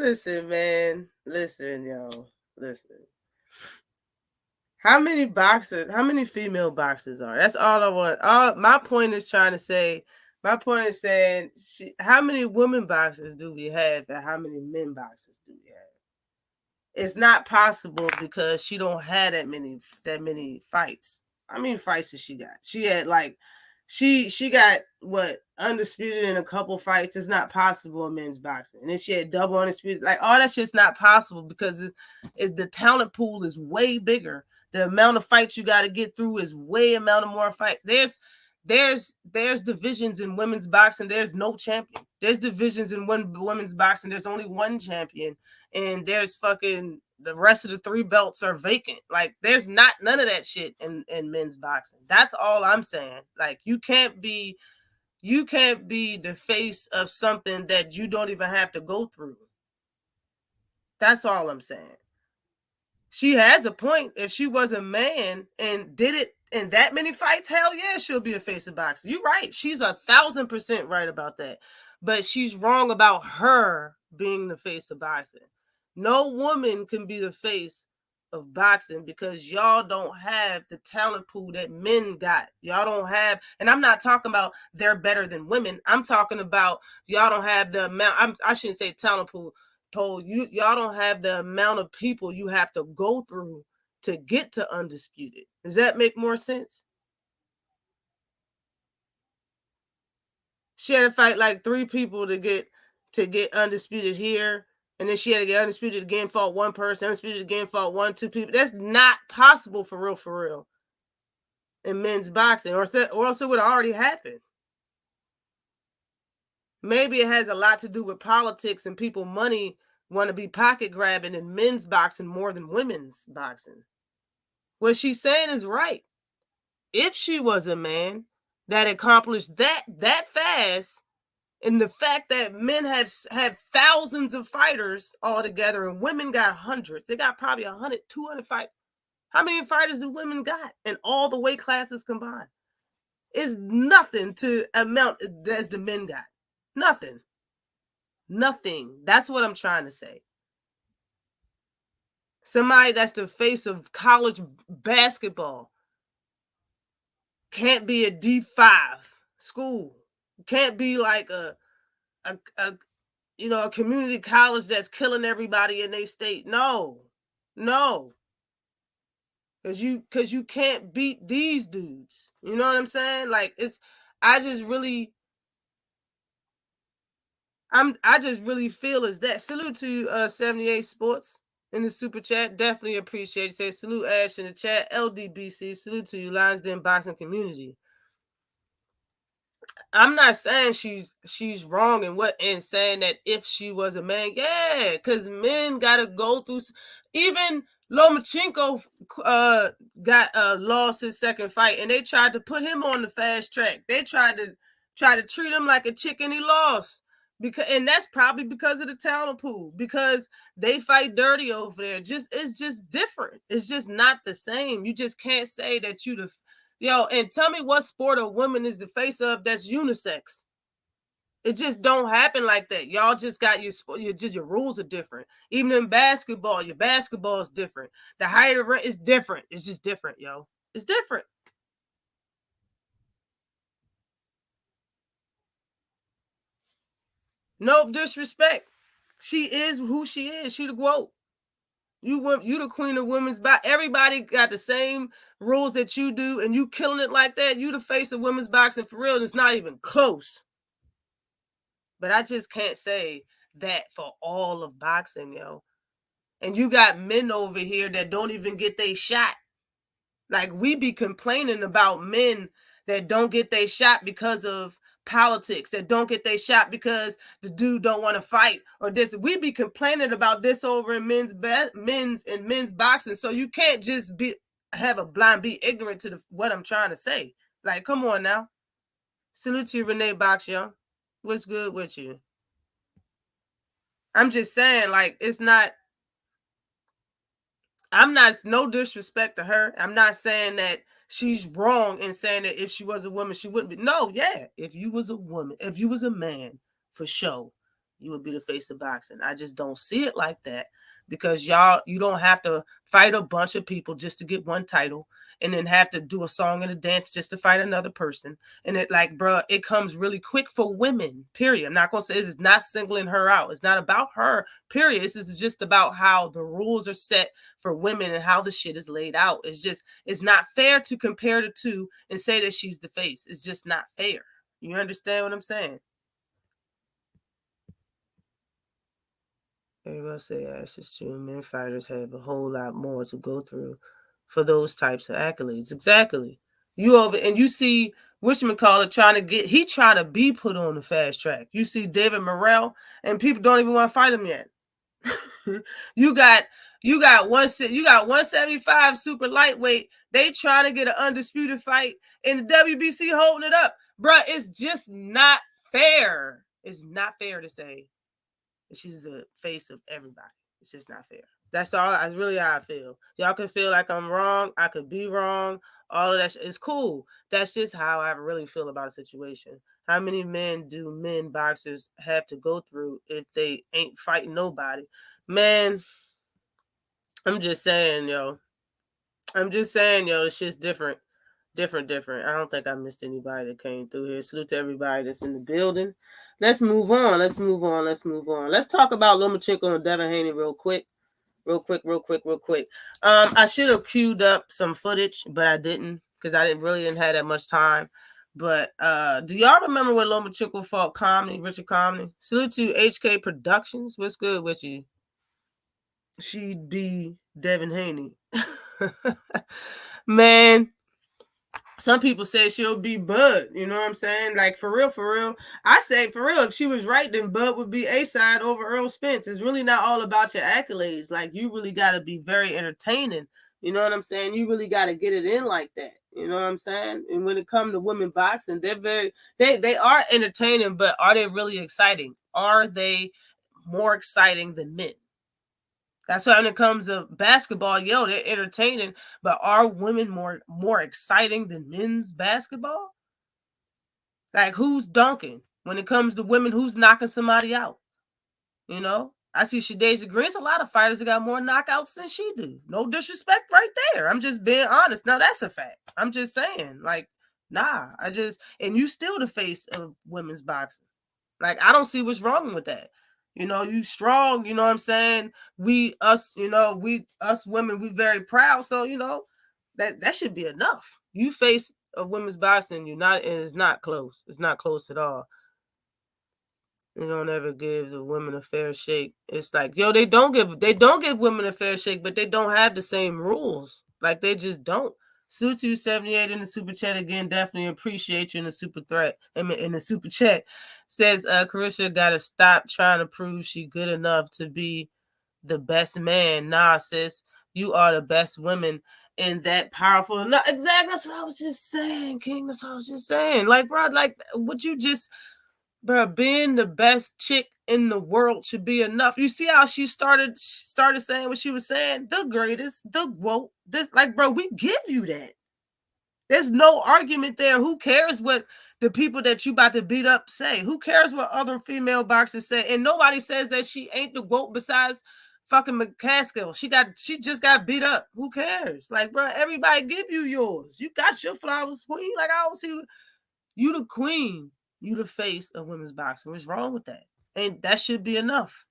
Listen, man. Listen, yo. Listen. How many female boxers are? That's all I want. My point is trying to say, saying, how many women boxers do we have and how many men boxers do we have? It's not possible because she don't have that many fights. How many fights did she got? She had like, she got what, undisputed in a couple fights. It's not possible in men's boxing. And then she had double undisputed. Like, all that shit's not possible because the talent pool is way bigger. The amount of fights you got to get through is way amount of more fights. There's divisions in women's boxing. There's no champion. There's divisions in women's boxing. There's only one champion. And there's fucking the rest of the 3 belts are vacant. Like, there's none of that shit in men's boxing. That's all I'm saying. Like, you can't be the face of something that you don't even have to go through. That's all I'm saying. She has a point. If she was a man and did it in that many fights, hell yeah, she'll be a face of boxing. You're right. She's 1,000% right about that. But she's wrong about her being the face of boxing. No woman can be the face of boxing because y'all don't have the talent pool that men got. Y'all don't have, and I'm not talking about they're better than women. I'm talking about y'all don't have the amount. I shouldn't say talent pool. Y'all don't have the amount of people you have to go through to get to undisputed. Does that make more sense? She had to fight like 3 people to get undisputed here, and then she had to get undisputed again, fought 1 person, undisputed again, fought 1, 2 people. That's not possible for real in men's boxing, or else it would have already happened. Maybe it has a lot to do with politics and people money want to be pocket grabbing in men's boxing more than women's boxing. What she's saying is right. If she was a man that accomplished that fast, and the fact that men have thousands of fighters all together and women got hundreds, they got probably 100, 200 fighters. How many fighters do women got in all the weight classes combined? It's nothing to amount as the men got. Nothing. That's what I'm trying to say. Somebody that's the face of college basketball can't be a D5 school. Can't be like a community college that's killing everybody in their state. No. Because you can't beat these dudes. You know what I'm saying? Like, I just really feel is that. Salute to 78 Sports in the super chat. Definitely appreciate it. Say salute Ash in the chat. LDBC, salute to you, Lions Den boxing community. I'm not saying she's wrong in saying that if she was a man, yeah, because men gotta go through. Even Lomachenko got lost his second fight, and they tried to put him on the fast track. They tried to treat him like a chicken. He lost and that's probably because of the talent pool, because they fight dirty over there. It's just different. It's just not the same. You just can't say that and tell me what sport a woman is the face of that's unisex. It just don't happen like that. Y'all just got your rules are different. Even in basketball, your basketball is different. The height of it is different. It's just different, yo. It's different. No disrespect. She is who she is. She the GOAT. You the queen of women's boxing. Everybody got the same rules that you do, and you killing it like that. You the face of women's boxing for real, and it's not even close. But I just can't say that for all of boxing, yo. And you got men over here that don't even get their shot. Like, we be complaining about men that don't get their shot because of politics, that don't get their shot because the dude don't want to fight or this. We be complaining about this over in men's boxing. So you can't just be ignorant to what I'm trying to say. Like, come on now. Salute to you, Renee Box Young. What's good with you? I'm just saying, like, it's not. I'm not, no disrespect to her. I'm not saying that she's wrong in saying that if she was a woman, she wouldn't be. No, yeah. If you was a woman, if you was a man, for sure, you would be the face of boxing. I just don't see it like that, because you don't have to fight a bunch of people just to get one title and then have to do a song and a dance just to fight another person. And it, like, bruh, it comes really quick for women, period. I'm not going to say this is not singling her out. It's not about her, period. This is just about how the rules are set for women and how the shit is laid out. It's not fair to compare the two and say that she's the face. It's just not fair. You understand what I'm saying? Everybody say it's true. Men fighters have a whole lot more to go through for those types of accolades. Exactly. You see whatchamacallit trying to be put on the fast track. You see David Morrell, and people don't even want to fight him yet. you got 175 super lightweight. They trying to get an undisputed fight, and the WBC holding it up. Bruh, it's just not fair. It's not fair to say she's the face of everybody. It's just not fair. That's all. That's really how I feel. Y'all can feel like I'm wrong. I could be wrong. All of that is cool. That's just how I really feel about a situation. How many men do men boxers have to go through if they ain't fighting nobody? Man, I'm just saying, yo. This shit's different. Different. I don't think I missed anybody that came through here. Salute to everybody that's in the building. Let's move on. Let's talk about Lomachenko and Devin Haney real quick. I should have queued up some footage, but I didn't, because I didn't have that much time. But do y'all remember when Lomachenko fought Richard Comney? Salute to HK Productions. What's good with you? She'd be Devin Haney. Man, some people say she'll be Bud. You know what I'm saying? Like, for real. I say, for real, if she was right, then Bud would be A-side over Earl Spence. It's really not all about your accolades. Like, you really got to be very entertaining. You know what I'm saying? You really got to get it in like that. You know what I'm saying? And when it comes to women boxing, they are entertaining, but are they really exciting? Are they more exciting than men? That's why when it comes to basketball, they're entertaining, but are women more exciting than men's basketball? Like, who's dunking? When it comes to women, who's knocking somebody out? You know? I see Shadasia Green's a lot of fighters that got more knockouts than she do. No disrespect right there. I'm just being honest. Now, that's a fact. I'm just saying, like, nah. And you still the face of women's boxing. Like, I don't see what's wrong with that. You know, you strong, you know what I'm saying? Us women, we very proud. So, you know, that should be enough. You face a women's boxing, and it's not close. It's not close at all. They don't ever give the women a fair shake. It's like, they don't give women a fair shake, but they don't have the same rules. Like, they just don't. Su278 in the super chat again. Definitely appreciate you in the super threat. In the super chat says, Carissa gotta stop trying to prove she good enough to be the best man. Nah, sis, you are the best woman in that powerful. No, exactly. That's what I was just saying, King. That's what I was just saying. Like, bro, like, what you just, bro, being the best chick in the world should be enough. You see how she started saying what she was saying? The greatest, the quote, this, like, bro, we give you that. There's no argument there. Who cares what the people that you about to beat up say? Who cares what other female boxers say? And nobody says that she ain't the GOAT besides fucking McCaskill. She just got beat up. Who cares? Like, bro, everybody give you yours. You got your flowers, queen. Like, I don't see you the queen. You the face of women's boxing. What's wrong with that? And that should be enough.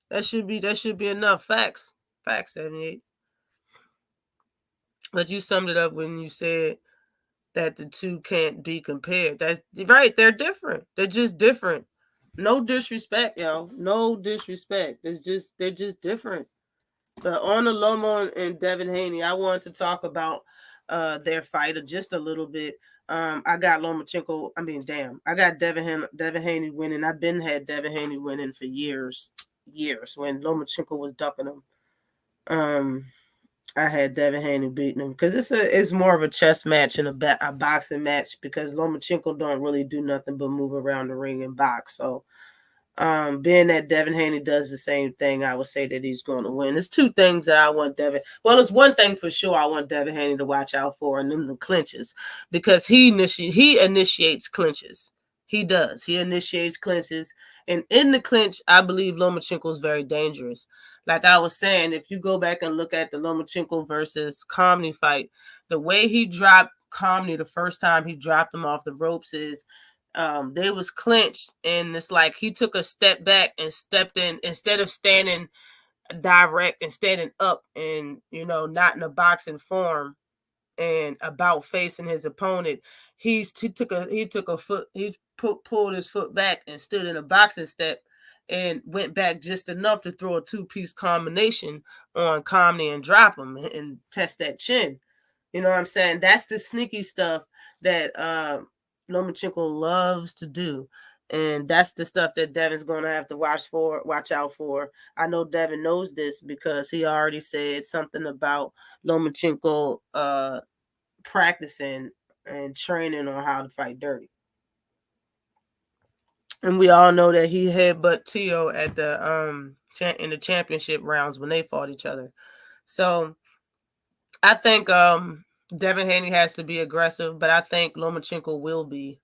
That should be enough. Facts. 78. But you summed it up when you said that the two can't be compared. That's right. They're different. They're just different. No disrespect, yo. No disrespect. They're just different. But on the Loma and Devin Haney, I wanted to talk about their fight just a little bit. I got Lomachenko. I got Devin Haney winning. I've been had Devin Haney winning for years when Lomachenko was ducking him. I had Devin Haney beating him because it's more of a chess match and a boxing match because Lomachenko don't really do nothing but move around the ring and box. So being that Devin Haney does the same thing, I would say that he's going to win. There's two things that I want Devin. Well, there's one thing for sure I want Devin Haney to watch out for, and then the clinches, because he initiates clinches. He does. He initiates clinches, and in the clinch, I believe Lomachenko is very dangerous. Like I was saying, if you go back and look at the Lomachenko versus Komny fight, the way he dropped Komny the first time he dropped him off the ropes is they was clinched, and it's like he took a step back and stepped in instead of standing direct and standing up and not in a boxing form and about facing his opponent. He took a foot, pulled his foot back and stood in a boxing step and went back just enough to throw a two-piece combination on Komny and drop him and test that chin. You know what I'm saying? That's the sneaky stuff that Lomachenko loves to do. And that's the stuff that Devin's going to have to watch out for. I know Devin knows this because he already said something about Lomachenko practicing and training on how to fight dirty. And we all know that he headbutt Tio at the in the championship rounds when they fought each other. So I think Devin Haney has to be aggressive, but I think Lomachenko will be.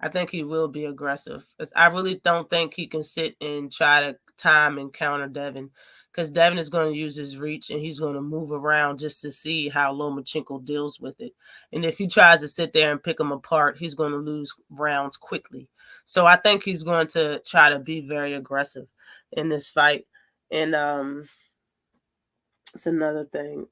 I think he will be aggressive. I really don't think he can sit and try to time and counter Devin, because Devin is going to use his reach and he's going to move around just to see how Lomachenko deals with it. And if he tries to sit there and pick him apart, he's going to lose rounds quickly. So I think he's going to try to be very aggressive in this fight. And it's another thing.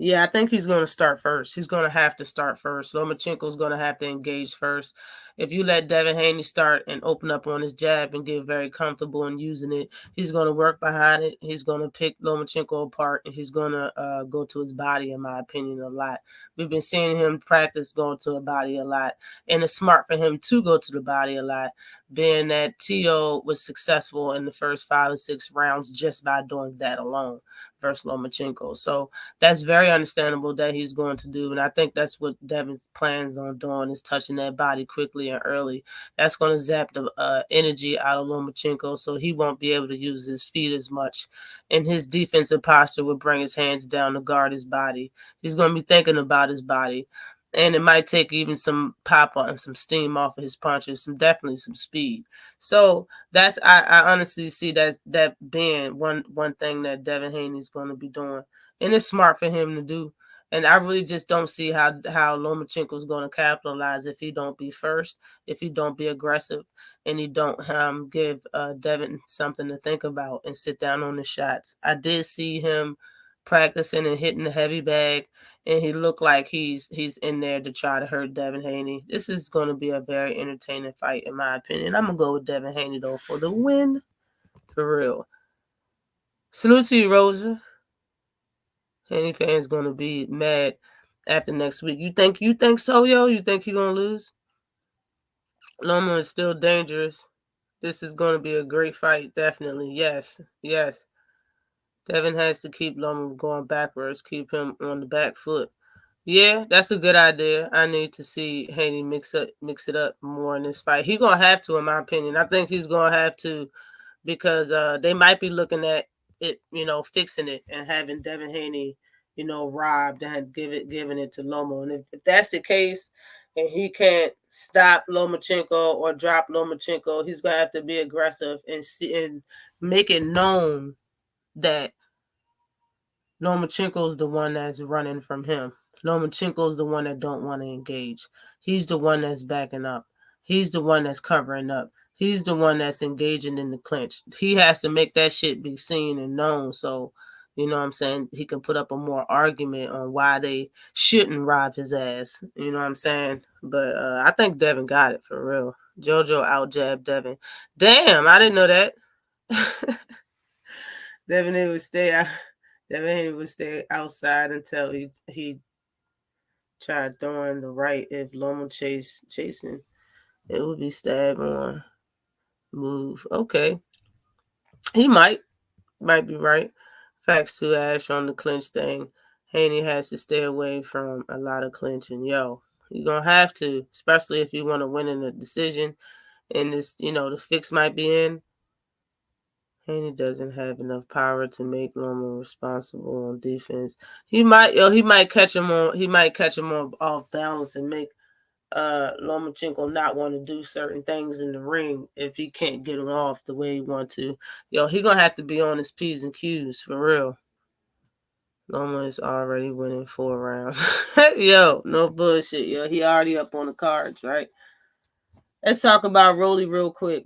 Yeah, I think he's going to start first. He's going to have to start first. Lomachenko's going to have to engage first. If you let Devin Haney start and open up on his jab and get very comfortable in using it, he's going to work behind it. He's going to pick Lomachenko apart, and he's going to go to his body, in my opinion, a lot. We've been seeing him practice going to the body a lot, and it's smart for him to go to the body a lot, being that Tio was successful in the first 5 or 6 rounds just by doing that alone versus Lomachenko. So that's very understandable that he's going to do. And I think that's what Devin plans on doing, is touching that body quickly and early. That's going to zap the energy out of Lomachenko, so he won't be able to use his feet as much. And his defensive posture will bring his hands down to guard his body. He's going to be thinking about his body. And it might take even some pop and some steam off of his punches, definitely some speed. So I honestly see that being one thing that Devin Haney's going to be doing, and it's smart for him to do. And I really just don't see how Lomachenko's going to capitalize if he don't be first, if he don't be aggressive, and he don't give Devin something to think about and sit down on the shots. I did see him practicing and hitting the heavy bag, and he looked like he's in there to try to hurt Devin Haney. This is going to be a very entertaining fight, in my opinion. I'm going to go with Devin Haney, though, for the win. For real. Salute to you, Rosa. Haney fans going to be mad after next week. You think so, yo? You think he's going to lose? Loma is still dangerous. This is going to be a great fight, definitely. Yes. Devin has to keep Loma going backwards, keep him on the back foot. Yeah, that's a good idea. I need to see Haney mix it up more in this fight. He's going to have to, in my opinion. I think he's going to have to, because they might be looking at it, fixing it and having Devin Haney, robbed and giving it to Loma. And if that's the case and he can't stop Lomachenko or drop Lomachenko, he's going to have to be aggressive and make it known that Lomachenko's the one that's running from him. Lomachenko's the one that don't want to engage. He's the one that's backing up. He's the one that's covering up. He's the one that's engaging in the clinch. He has to make that shit be seen and known, so, you know what I'm saying, he can put up a more argument on why they shouldn't rob his ass. You know what I'm saying? But I think Devin got it, for real. JoJo out jab Devin. Damn, I didn't know that. Devin would stay out. Devin would stay outside until he tried throwing the right. If Loma chasing, it would be stab on move. Okay, he might be right. Facts to Ash on the clinch thing. Haney has to stay away from a lot of clinching. Yo, you're gonna have to, especially if you want to win in a decision. And this, the fix might be in. Haney doesn't have enough power to make Loma responsible on defense. He might catch him off balance and make Lomachenko not want to do certain things in the ring if he can't get him off the way he want to. Yo, he gonna have to be on his P's and Q's for real. Loma is already winning 4 rounds. Yo, no bullshit. Yo, he already up on the cards, right? Let's talk about Rolly real quick.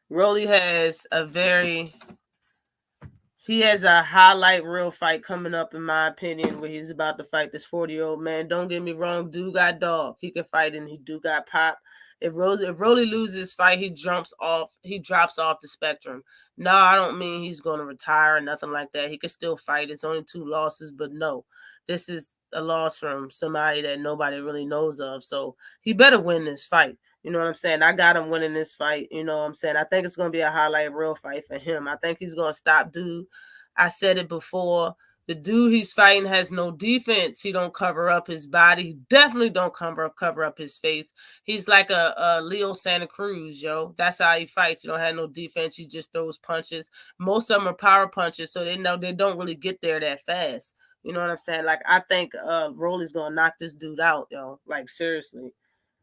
Rolly has he has a highlight reel fight coming up, in my opinion, where he's about to fight this 40-year-old man. Don't get me wrong, dude got dog. He can fight and he do got pop. If Rolly loses this fight, he drops off the spectrum. No, I don't mean he's going to retire or nothing like that. He can still fight. It's only 2 losses, but no. This is a loss from somebody that nobody really knows of. So he better win this fight. You know what I'm saying? I got him winning this fight. You know what I'm saying? I think it's going to be a highlight reel fight for him. I think he's going to stop dude. I said it before. The dude he's fighting has no defense. He don't cover up his body. He definitely don't cover up his face. He's like a Leo Santa Cruz, yo. That's how he fights. He don't have no defense. He just throws punches. Most of them are power punches, so they know they don't really get there that fast. You know what I'm saying? Like, I think Rolly's going to knock this dude out, yo. Like, seriously.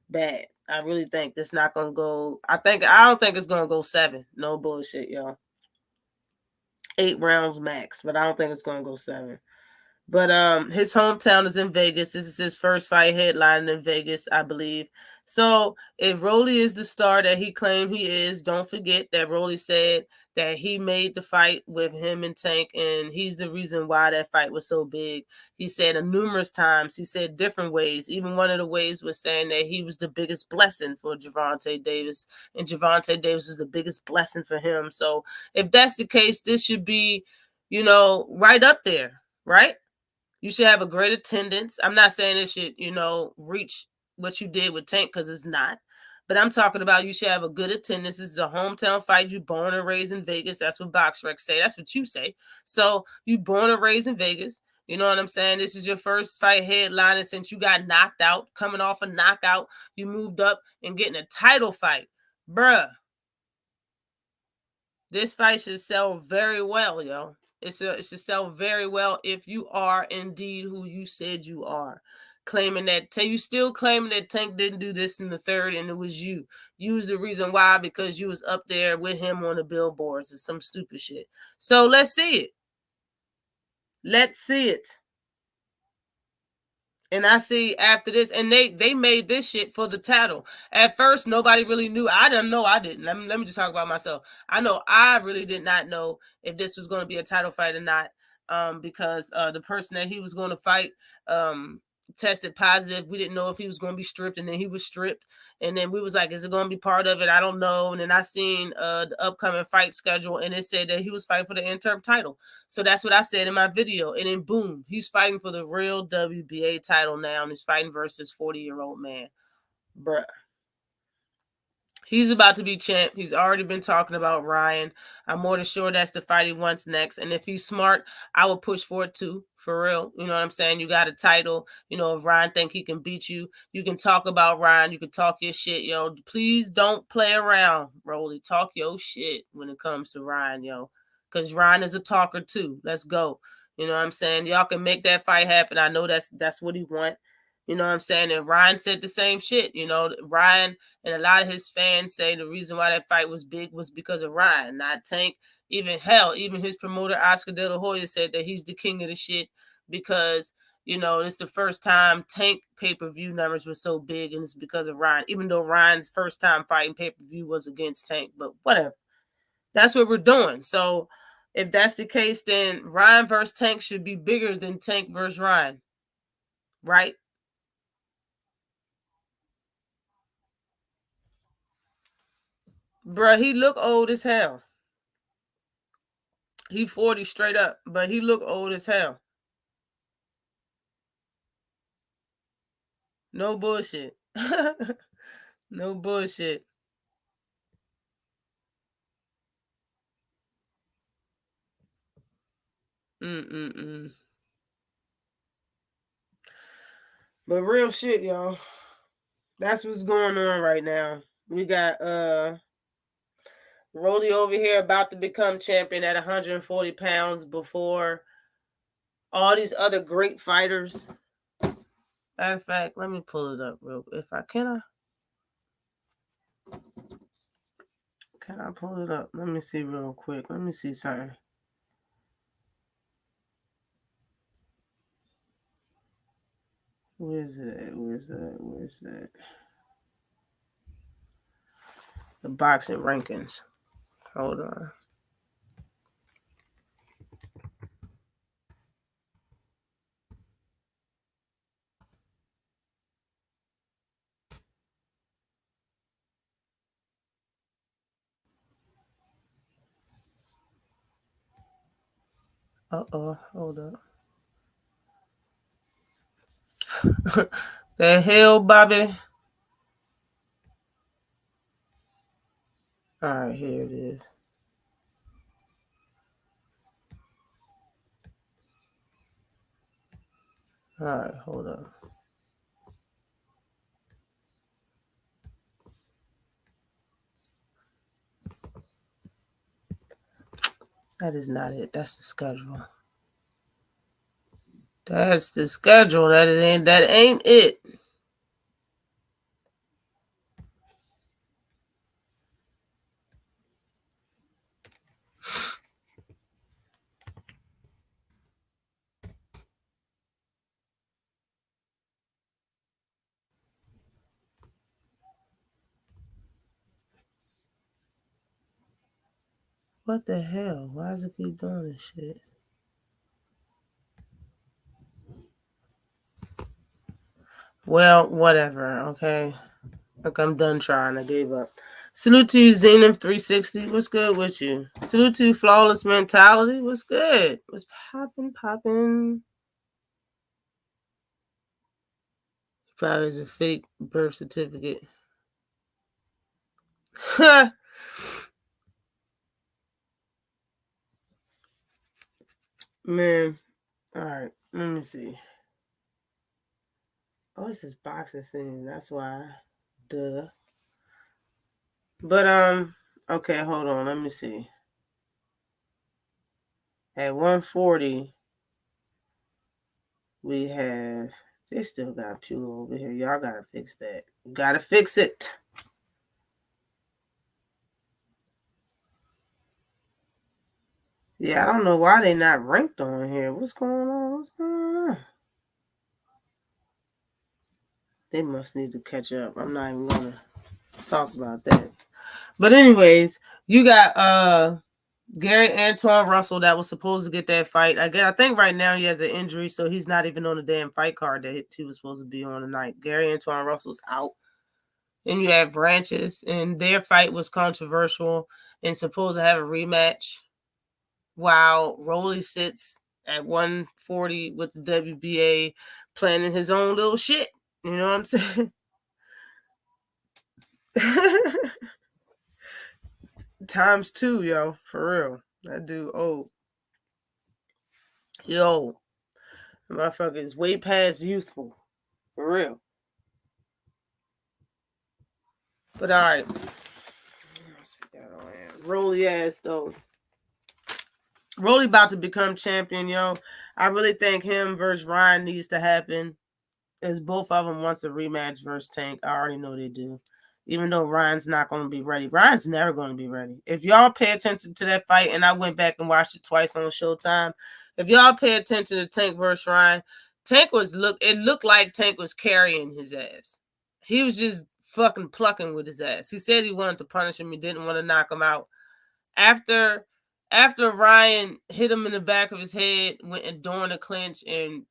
Bad. I really think this not going to go. I don't think it's going to go 7. No bullshit, yo. 8 rounds max, but I don't think it's going to go 7. But his hometown is in Vegas. This is his first fight headlining in Vegas, I believe. So if Rolly is the star that he claimed he is, don't forget that Rolly said that he made the fight with him and Tank, and he's the reason why that fight was so big. He said numerous times, he said different ways. Even one of the ways was saying that he was the biggest blessing for Gervonta Davis, and Gervonta Davis was the biggest blessing for him. So if that's the case, this should be, right up there, right? You should have a great attendance. I'm not saying it should, reach what you did with Tank, because it's not. But I'm talking about you should have a good attendance. This is a hometown fight. You born and raised in Vegas. That's what BoxRec say. That's what you say. So you born and raised in Vegas. You know what I'm saying? This is your first fight headlining since you got knocked out. Coming off a knockout, you moved up and getting a title fight. Bruh. This fight should sell very well, yo. It should sell very well if you are indeed who you said you are. You still claiming that Tank didn't do this in the 3rd and it was you. You was the reason why, because you was up there with him on the billboards or some stupid shit. So let's see it. Let's see it. And I see after this, and they made this shit for the title. At first, nobody really knew. I didn't know. I didn't. Let me just talk about myself. I know I really did not know if this was going to be a title fight or not, because the person that he was going to fight tested positive. We didn't know if he was going to be stripped, and then he was stripped. And then we was like, is it going to be part of it? I don't know. And then I seen the upcoming fight schedule, and it said that he was fighting for the interim title. So that's what I said in my video. And then boom, he's fighting for the real WBA title now, and he's fighting versus 40-year-old man. Bruh. He's about to be champ. He's already been talking about Ryan. I'm more than sure that's the fight he wants next. And if he's smart, I will push for it too, for real. You know what I'm saying? You got a title. If Ryan think he can beat you, you can talk about Ryan. You can talk your shit, yo. Please don't play around, Rolly. Talk your shit when it comes to Ryan, yo. Because Ryan is a talker too. Let's go. You know what I'm saying? Y'all can make that fight happen. I know that's what he want. You know what I'm saying? And Ryan said the same shit. Ryan and a lot of his fans say the reason why that fight was big was because of Ryan, not Tank. Even his promoter, Oscar De La Hoya, said that he's the king of the shit because, it's the first time Tank pay-per-view numbers were so big, and it's because of Ryan, even though Ryan's first time fighting pay-per-view was against Tank. But whatever. That's what we're doing. So if that's the case, then Ryan versus Tank should be bigger than Tank versus Ryan. Right? Bruh, he look old as hell. He 40 straight up, but he look old as hell. No bullshit. No bullshit. Mm-mm-mm. But real shit, y'all. That's what's going on right now. We got Rolly over here about to become champion at 140 pounds before all these other great fighters. Matter of fact, let me pull it up real quick. If I can I pull it up? Let me see real quick. Let me see something. Where's it at? Where's that? The boxing rankings. Hold on. Hold up. The hell, Bobby? Alright, here it is. Alright, hold up. That is not it. That's the schedule. That's the schedule. That ain't it. What the hell? Why does it keep doing this shit? Well, whatever, okay? Look, I'm done trying. I gave up. Salute to you, Zenith 360. What's good with you? Salute to you, Flawless Mentality. What's good? What's popping? Probably is a fake birth certificate. Man. Alright, let me see. Oh, this is boxing scene. That's why. Duh. But, okay, hold on. Let me see. At 140, we have... They still got Pew over here. Y'all gotta fix that. Gotta fix it. Yeah, I don't know why they not ranked on here. What's going on? They must need to catch up. I'm not even gonna talk about that. But anyways, you got Gary Antoine Russell that was supposed to get that fight. I think right now he has an injury, so he's not even on the damn fight card that he was supposed to be on tonight. Gary Antoine Russell's out. Then you have Branches, and their fight was controversial and supposed to have a rematch. While Rolly sits at 140 with the WBA planning his own little shit. You know what I'm saying? Times 2, yo. For real. That dude old. Yo. Motherfucker is way past youthful. For real. But alright. Rolly ass though. Rolly about to become champion, yo. I really think him versus Ryan needs to happen. As both of them wants a rematch versus Tank. I already know they do. Even though Ryan's not going to be ready. Ryan's never going to be ready. If y'all pay attention to that fight, and I went back and watched it twice on Showtime. If y'all pay attention to Tank versus Ryan, it looked like Tank was carrying his ass. He was just fucking plucking with his ass. He said he wanted to punish him. He didn't want to knock him out. After Ryan hit him in the back of his head during the clinch, and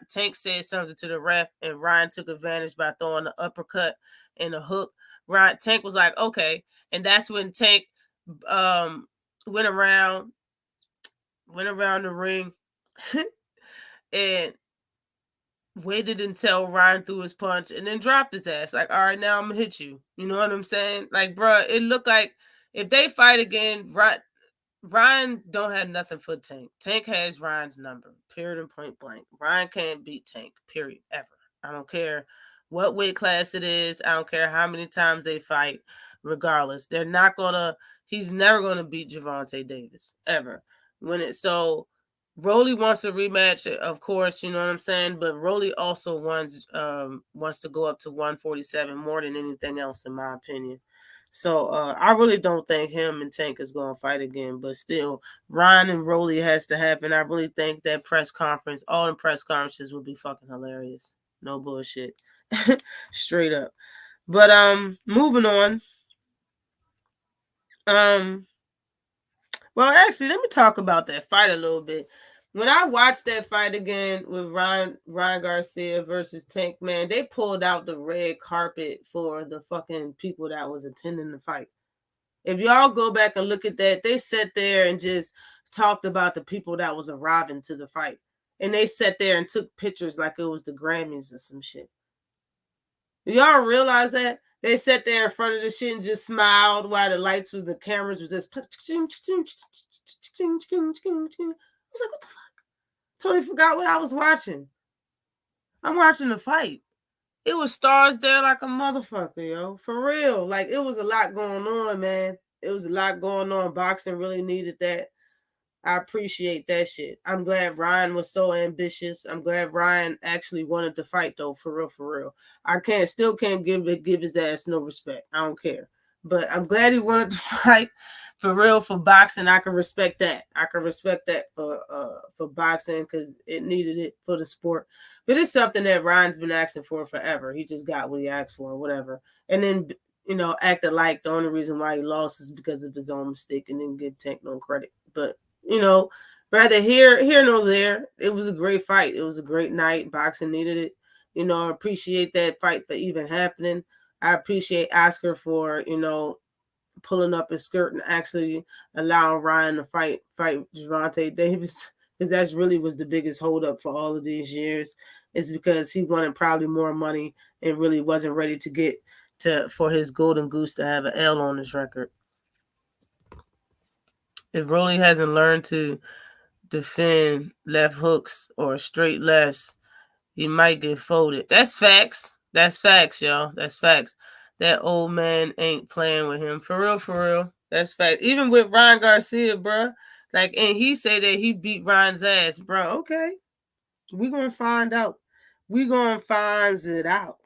Tank said something to the ref, and Ryan took advantage by throwing the uppercut and a hook. Tank was like, okay. And that's when Tank went around the ring and waited until Ryan threw his punch and then dropped his ass. Like, all right, now I'm gonna hit you. You know what I'm saying? Like, bruh, it looked like if they fight again, Ryan don't have nothing for Tank. Tank has Ryan's number, period and point blank. Ryan can't beat Tank, period, ever. I don't care what weight class it is. I don't care how many times they fight, regardless. He's never gonna beat Gervonta Davis, ever. Rolly wants a rematch, of course, you know what I'm saying? But Rolly also wants to go up to 147 more than anything else, in my opinion. So I really don't think him and Tank is going to fight again. But still, Ryan and Rolly has to happen. I really think that press conference, all the press conferences would be fucking hilarious. No bullshit. Straight up. But moving on. Well, actually, let me talk about that fight a little bit. When I watched that fight again with Ryan Garcia versus Tank, man, they pulled out the red carpet for the fucking people that was attending the fight. If y'all go back and look at that, they sat there and just talked about the people that was arriving to the fight. And they sat there and took pictures like it was the Grammys or some shit. Y'all realize that? They sat there in front of the shit and just smiled while the lights the cameras was just. I was like, what the fuck? Totally forgot what I was watching. I'm watching the fight. It was stars there like a motherfucker, yo. For real. Like, it was a lot going on, man. It was a lot going on. Boxing really needed that. I appreciate that shit. I'm glad Ryan was so ambitious. I'm glad Ryan actually wanted to fight, though, for real. I still can't give his ass no respect. I don't care. But I'm glad he wanted to fight for real for boxing. I can respect that. I can respect that for boxing because it needed it for the sport. But it's something that Ryan's been asking for forever. He just got what he asked for or whatever. And then, acted like the only reason why he lost is because of his own mistake and didn't give Tank no credit. But rather here nor there. It was a great fight. It was a great night. Boxing needed it. I appreciate that fight for even happening. I appreciate Oscar for, pulling up his skirt and actually allowing Ryan to fight Gervonta Davis, because that's really was the biggest holdup for all of these years. It's because he wanted probably more money and really wasn't ready to get for his golden goose to have an L on his record. If Rolly hasn't learned to defend left hooks or straight lefts, he might get folded. That's facts. That's facts, y'all. That's facts. That old man ain't playing with him. For real. That's fact. Even with Ryan Garcia, bro. Like, and he said that he beat Ryan's ass, bro. Okay. We're going to find out. We're going to find it out.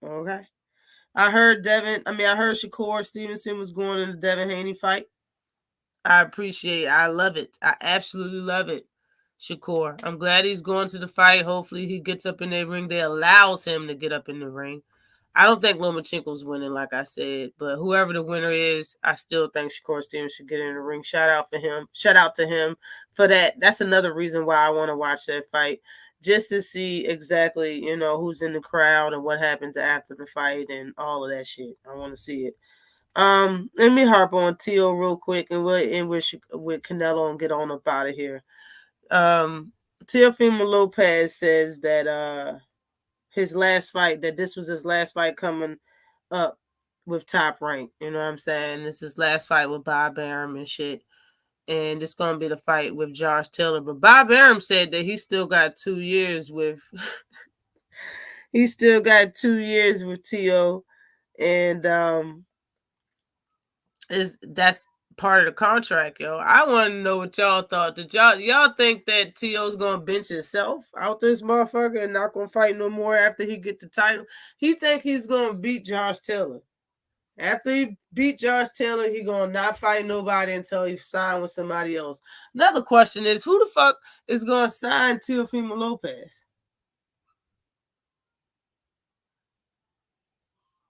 Okay. I heard Shakur Stevenson was going in the Devin Haney fight. I appreciate it. I love it. I absolutely love it. Shakur. I'm glad he's going to the fight. Hopefully he gets up in that ring. They allows him to get up in the ring. I don't think Lomachenko's winning, like I said, but whoever the winner is, I still think Shakur Stevenson should get in the ring. Shout out to him for that. That's another reason why I want to watch that fight, just to see exactly, who's in the crowd and what happens after the fight and all of that shit. I want to see it. Let me harp on Tio real quick, and we'll end with Canelo and get on up out of here. Teofimo Lopez says that his last fight, that this was his last fight coming up with Top Rank. You know what I'm saying? This is his last fight with Bob Arum and shit. And it's going to be the fight with Josh Taylor. But Bob Arum said that he still got 2 years with he still got 2 years with Tio. And that's part of the contract, yo. I want to know what y'all thought. Did y'all think that T.O.'s gonna bench himself out this motherfucker and not gonna fight no more after he get the title? He think he's gonna beat Josh Taylor. After he beat Josh Taylor, he gonna not fight nobody until he sign with somebody else. Another question is, who the fuck is gonna sign Teofimo Lopez?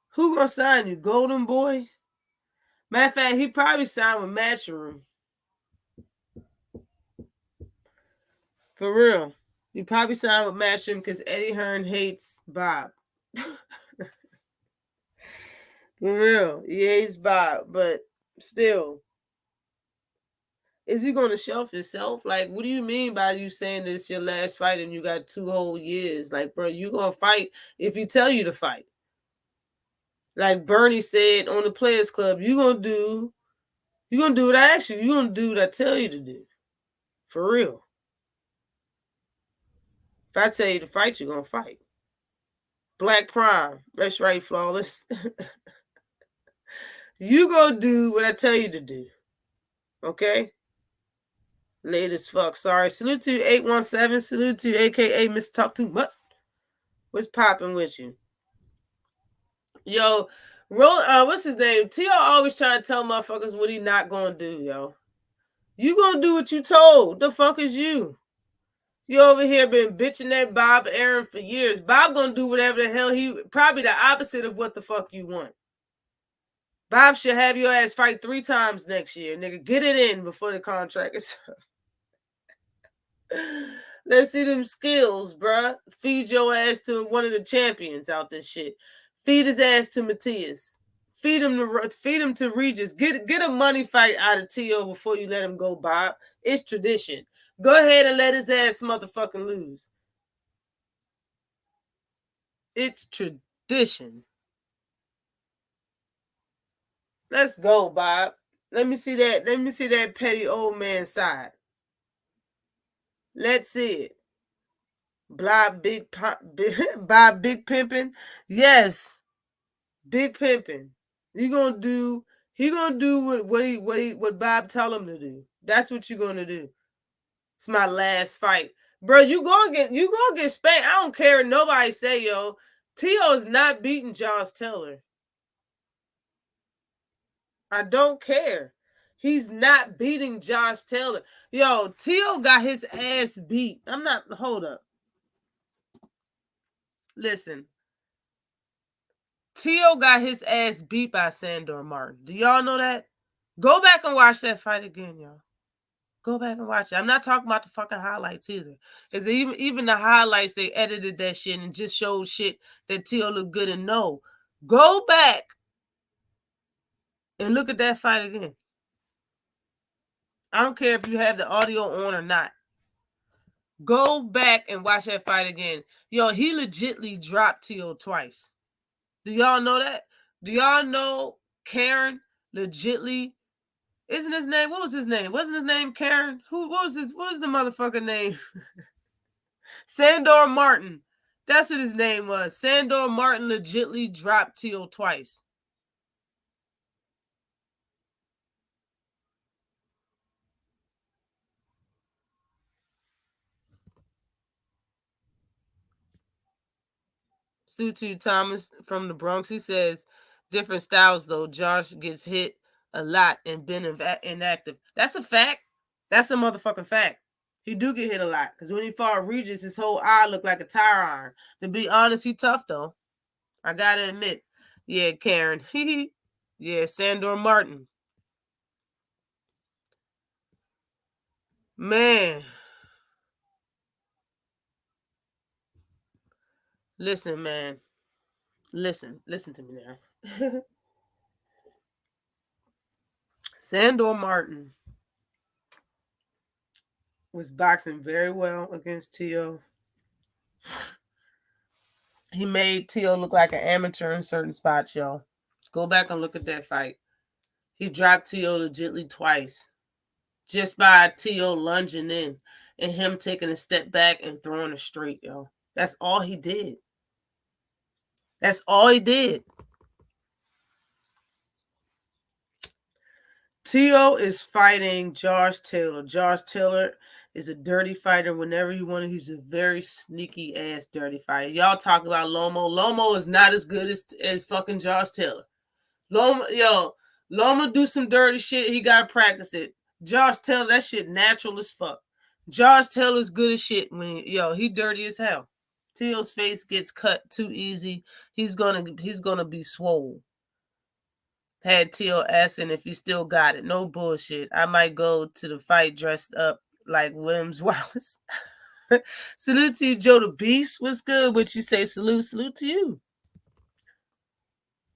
Who gonna sign you, Golden Boy? Matter of fact, he probably signed with Matchroom. For real. He probably signed with Matchroom because Eddie Hearn hates Bob. For real. He hates Bob, but still. Is he going to shelf himself? Like, what do you mean by you saying this your last fight and you got 2 whole years? Like, bro, you going to fight if he tell you to fight. Like Bernie said on the Players Club, you're going to do what I ask you. You're going to do what I tell you to do. For real. If I tell you to fight, you're going to fight. Black Prime. That's right, Flawless. You going to do what I tell you to do. Okay? Late as fuck. Sorry. Salute to you, 817. Salute to you, a.k.a. Mr. Talk Too Much. What's popping with you? Yo, what's his name? T.O. always trying to tell motherfuckers what he not gonna do, yo. You gonna do what you told. The fuck is you? You over here been bitching at Bob Aaron for years. Bob gonna do whatever the hell probably the opposite of what the fuck you want. Bob should have your ass fight 3 times next year, nigga. Get it in before the contract is up. Let's see them skills, bruh. Feed your ass to one of the champions out this shit. Feed his ass to Matias. Feed him to Regis. Get a money fight out of T.O. before you let him go, Bob. It's tradition. Go ahead and let his ass motherfucking lose. It's tradition. Let's go, Bob. Let me see that. Let me see that petty old man side. Let's see it. Bob Big Pimpin'. Yes. Big Pimpin'. He gonna do what Bob tell him to do. That's what you're gonna do. It's my last fight. Bro, you gonna get spanked. I don't care what nobody say, yo. T.O. is not beating Josh Taylor. I don't care. He's not beating Josh Taylor. Yo, T.O. got his ass beat. Hold up. Listen. T.O. got his ass beat by Sandor Martin. Do y'all know that? Go back and watch that fight again, y'all. Go back and watch it. I'm not talking about the fucking highlights either. Because even the highlights, they edited that shit and just showed shit that T.O. looked good and no. Go back and look at that fight again. I don't care if you have the audio on or not. Go back and watch that fight again. Yo, he legitly dropped T.O. twice. Do y'all know that? Do y'all know Karen legitly... Isn't his name? What was his name? Wasn't his name Karen? What was the motherfucker name? Sandor Martin. That's what his name was. Sandor Martin legitly dropped T.O. twice. Sutu Thomas from the Bronx, he says, different styles though. Josh gets hit a lot and been inactive. That's a fact. That's a motherfucking fact. He do get hit a lot. Because when he fought Regis, his whole eye looked like a tire iron. To be honest, he tough though. I gotta admit. Yeah, Karen. Yeah, Sandor Martin. Man. Listen, man. Listen to me now. Sandor Martin was boxing very well against T.O. He made T.O. look like an amateur in certain spots, y'all. Go back and look at that fight. He dropped T.O. legitly twice. Just by T.O. lunging in and him taking a step back and throwing a straight, yo. That's all he did. That's all he did. T.O. is fighting Josh Taylor. Josh Taylor is a dirty fighter whenever you want. He's a very sneaky ass dirty fighter. Y'all talk about Lomo. Lomo is not as good as fucking Josh Taylor. Loma do some dirty shit. He gotta practice it. Josh Taylor, that shit natural as fuck. Josh Taylor's good as shit when he dirty as hell. T.O.'s face gets cut too easy. He's gonna be swole. Had T.O. asking if he still got it. No bullshit. I might go to the fight dressed up like Williams Wallace. Salute to you, Joe the Beast. What's good? What you say? Salute to you.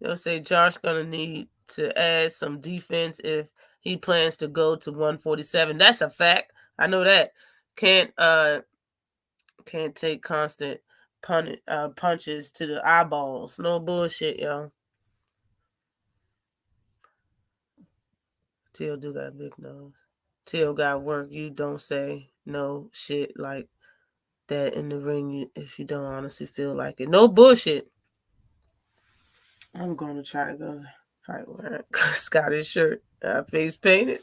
They'll say Josh gonna need to add some defense if he plans to go to 147. That's a fact. I know that. Can't take constant punches to the eyeballs. No bullshit, yo. Teal do got a big nose. Teal got work. You don't say no shit like that in the ring if you don't honestly feel like it. No bullshit. I'm going to try to go fight wearing Scottish shirt. Face painted.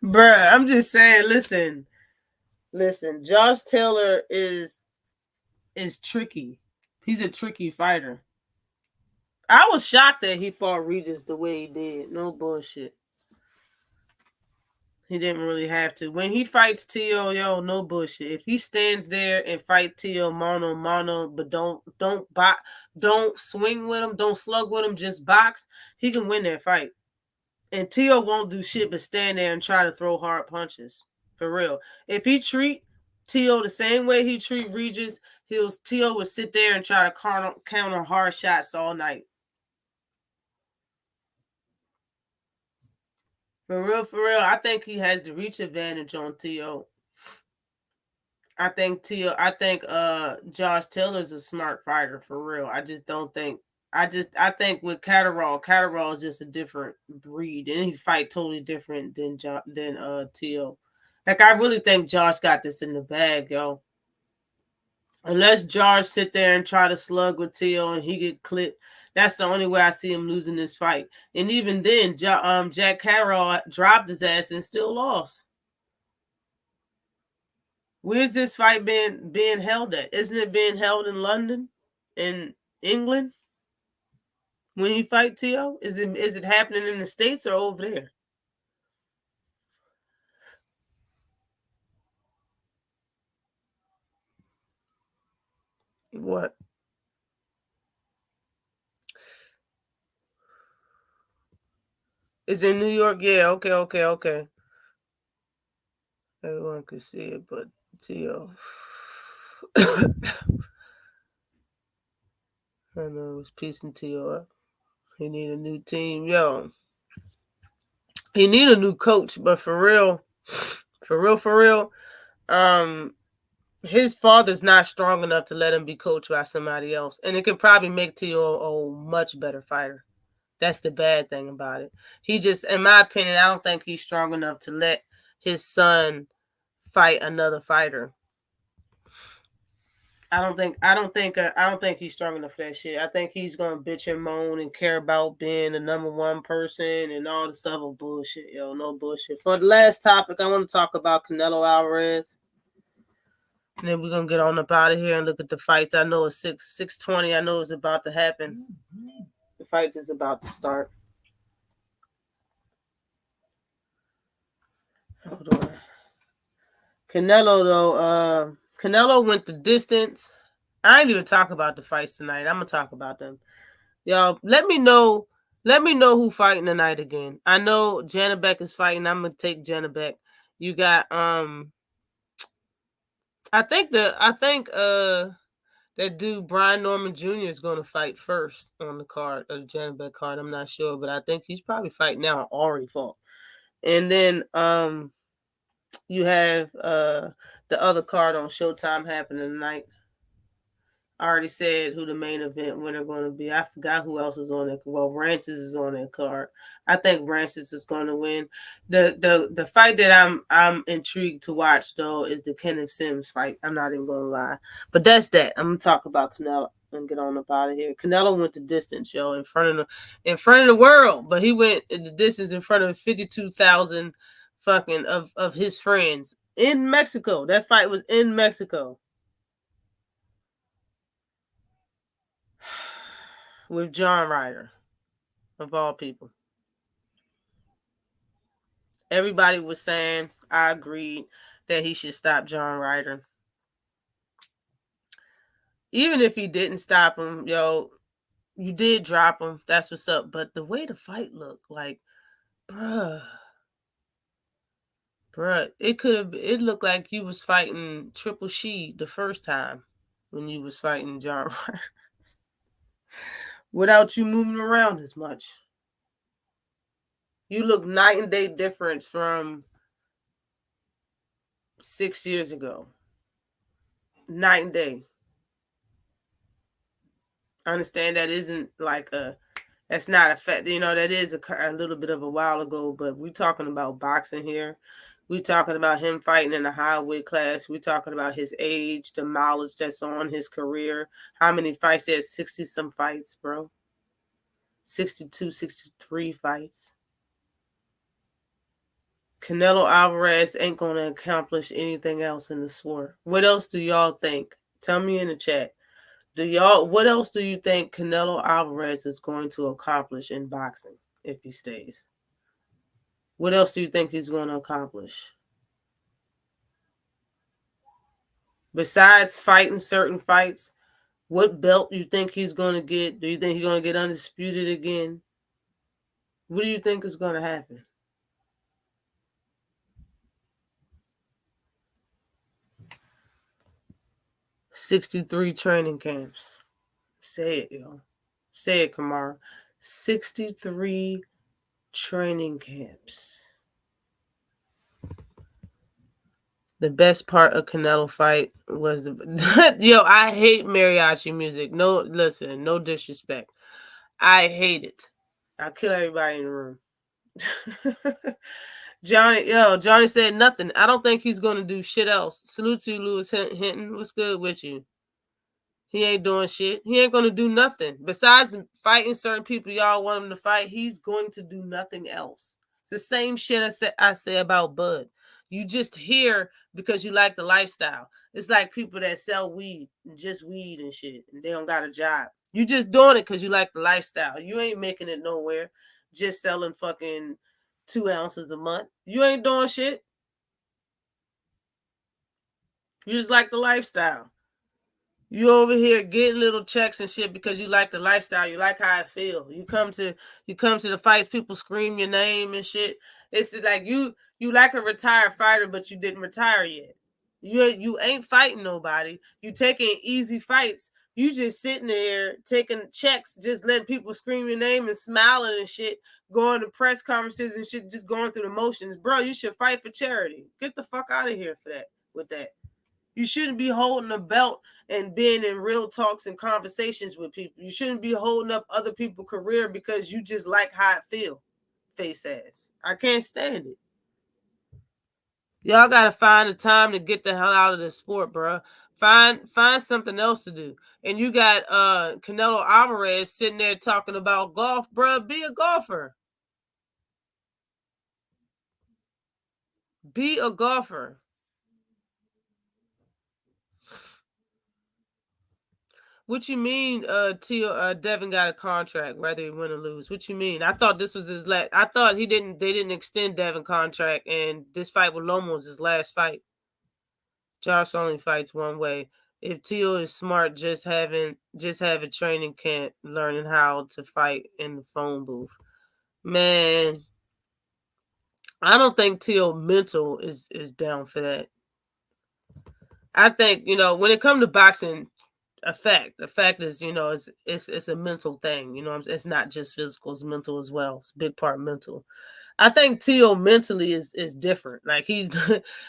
Bruh, I'm just saying, listen, Josh Taylor is tricky. He's a tricky fighter. I was shocked that he fought Regis the way he did. No bullshit. He didn't really have to. When he fights Tio, yo, no bullshit. If he stands there and fight Tio mono, but don't swing with him, don't slug with him, just box, he can win that fight. And Tio won't do shit but stand there and try to throw hard punches. For real. If he treat Tio the same way he treat Regis, Tio would sit there and try to counter hard shots all night. For real, I think he has the reach advantage on Tio. I think Josh Taylor's a smart fighter, for real. I just don't think I think with Catterall is just a different breed, and he fight totally different than Tio. Like, I really think Josh got this in the bag, yo. Unless Josh sit there and try to slug with Tio and he get clipped, that's the only way I see him losing this fight. And even then, Jack Catterall dropped his ass and still lost. Where's this fight being held at? Isn't it being held in London, in England? When he fight Tio, is it happening in the States or over there? What? It's in New York? Yeah, okay. Everyone could see it, but Tio. I know it was piecing Tio up. He need a new team. Yo. He need a new coach, but for real, his father's not strong enough to let him be coached by somebody else. And it could probably make Tio a much better fighter. That's the bad thing about it. He just, in my opinion, I don't think he's strong enough to let his son fight another fighter. I don't think he's strong enough for that shit. I think he's gonna bitch and moan and care about being the number one person and all this other bullshit, yo. No bullshit. For the last topic, I want to talk about Canelo Alvarez. And then we're gonna get on up out of here and look at the fights. I know it's 6:20. I know it's about to happen. The fight is about to start. Hold on. Canelo went the distance. I ain't even talk about the fights tonight. I'm gonna talk about them. Y'all, let me know who fighting tonight again. I know Janabek is fighting. I'm gonna take Janabek. You got I think that dude Brian Norman Jr. is gonna fight first on the card, or the Janabek card. I'm not sure, but I think he's probably fighting now, already fought. And then you have the other card on Showtime happening tonight. I already said who the main event winner going to be. I forgot who else is on it. Well, Rancis is on that card. I think Rancis is going to win. The fight that I'm intrigued to watch though is the Kenneth Sims fight. I'm not even going to lie, but that's that. I'm gonna talk about Canelo and get on up out of here. Canelo went the distance, yo, in front of the world, but he went the distance in front of 52,000 fucking of his friends in Mexico. That fight was in Mexico. With John Ryder, of all people. Everybody was saying, I agreed, that he should stop John Ryder. Even if he didn't stop him, yo, you did drop him. That's what's up. But the way the fight looked, like, bruh, it looked like you was fighting Triple She the first time when you was fighting John Ryder. without you moving around as much. You look night and day difference from 6 years ago. Night and day. I understand that isn't like that's not a fact, that is a little bit of a while ago, but we're talking about boxing here. We're talking about him fighting in a high weight class. We're talking about his age, the mileage that's on his career. How many fights? He had 60 some fights, bro. 62, 63 fights. Canelo Alvarez ain't going to accomplish anything else in the sport. What else do y'all think? Tell me in the chat. What else do you think Canelo Alvarez is going to accomplish in boxing if he stays? What else do you think he's going to accomplish? Besides fighting certain fights, what belt do you think he's going to get? Do you think he's going to get undisputed again? What do you think is going to happen? $63 training camps. Say it, yo. Say it, Kamara. 63 training camps. The best part of Canelo fight was yo, I hate mariachi music. No, listen, no disrespect. I hate it. I'll kill everybody in the room. Johnny said nothing. I don't think he's going to do shit else. Salute to you, Lewis Hinton. What's good with you? He ain't doing shit. He ain't going to do nothing. Besides fighting certain people y'all want him to fight, he's going to do nothing else. It's the same shit I say about Bud. You just hear because you like the lifestyle. It's like people that sell weed, just weed and shit, and they don't got a job. You just doing it because you like the lifestyle. You ain't making it nowhere. Just selling fucking 2 ounces a month. You ain't doing shit. You just like the lifestyle. You over here getting little checks and shit because you like the lifestyle. You like how it feel. You come to the fights, people scream your name and shit. It's like you like a retired fighter, but you didn't retire yet. You ain't fighting nobody. You taking easy fights. You just sitting there taking checks, just letting people scream your name and smiling and shit, going to press conferences and shit, just going through the motions. Bro, you should fight for charity. Get the fuck out of here for that. With that. You shouldn't be holding a belt and being in real talks and conversations with people. You shouldn't be holding up other people's career because you just like how it feel. Face ass. I can't stand it. Y'all gotta find the time to get the hell out of this sport, bro. Find something else to do. And you got Canelo Alvarez sitting there talking about golf, bro. Be a golfer. Be a golfer. What you mean, Devin got a contract, whether he win or lose? What you mean? I thought this was his last. I thought they didn't extend Devin contract, and this fight with Loma was his last fight. Josh only fights one way. If Tio is smart, just have a training camp, learning how to fight in the phone booth. Man, I don't think Tio mental is down for that. I think, when it comes to boxing, the fact is, it's a mental thing. It's not just physical, it's mental as well. It's a big part mental. I think Tio mentally is different. Like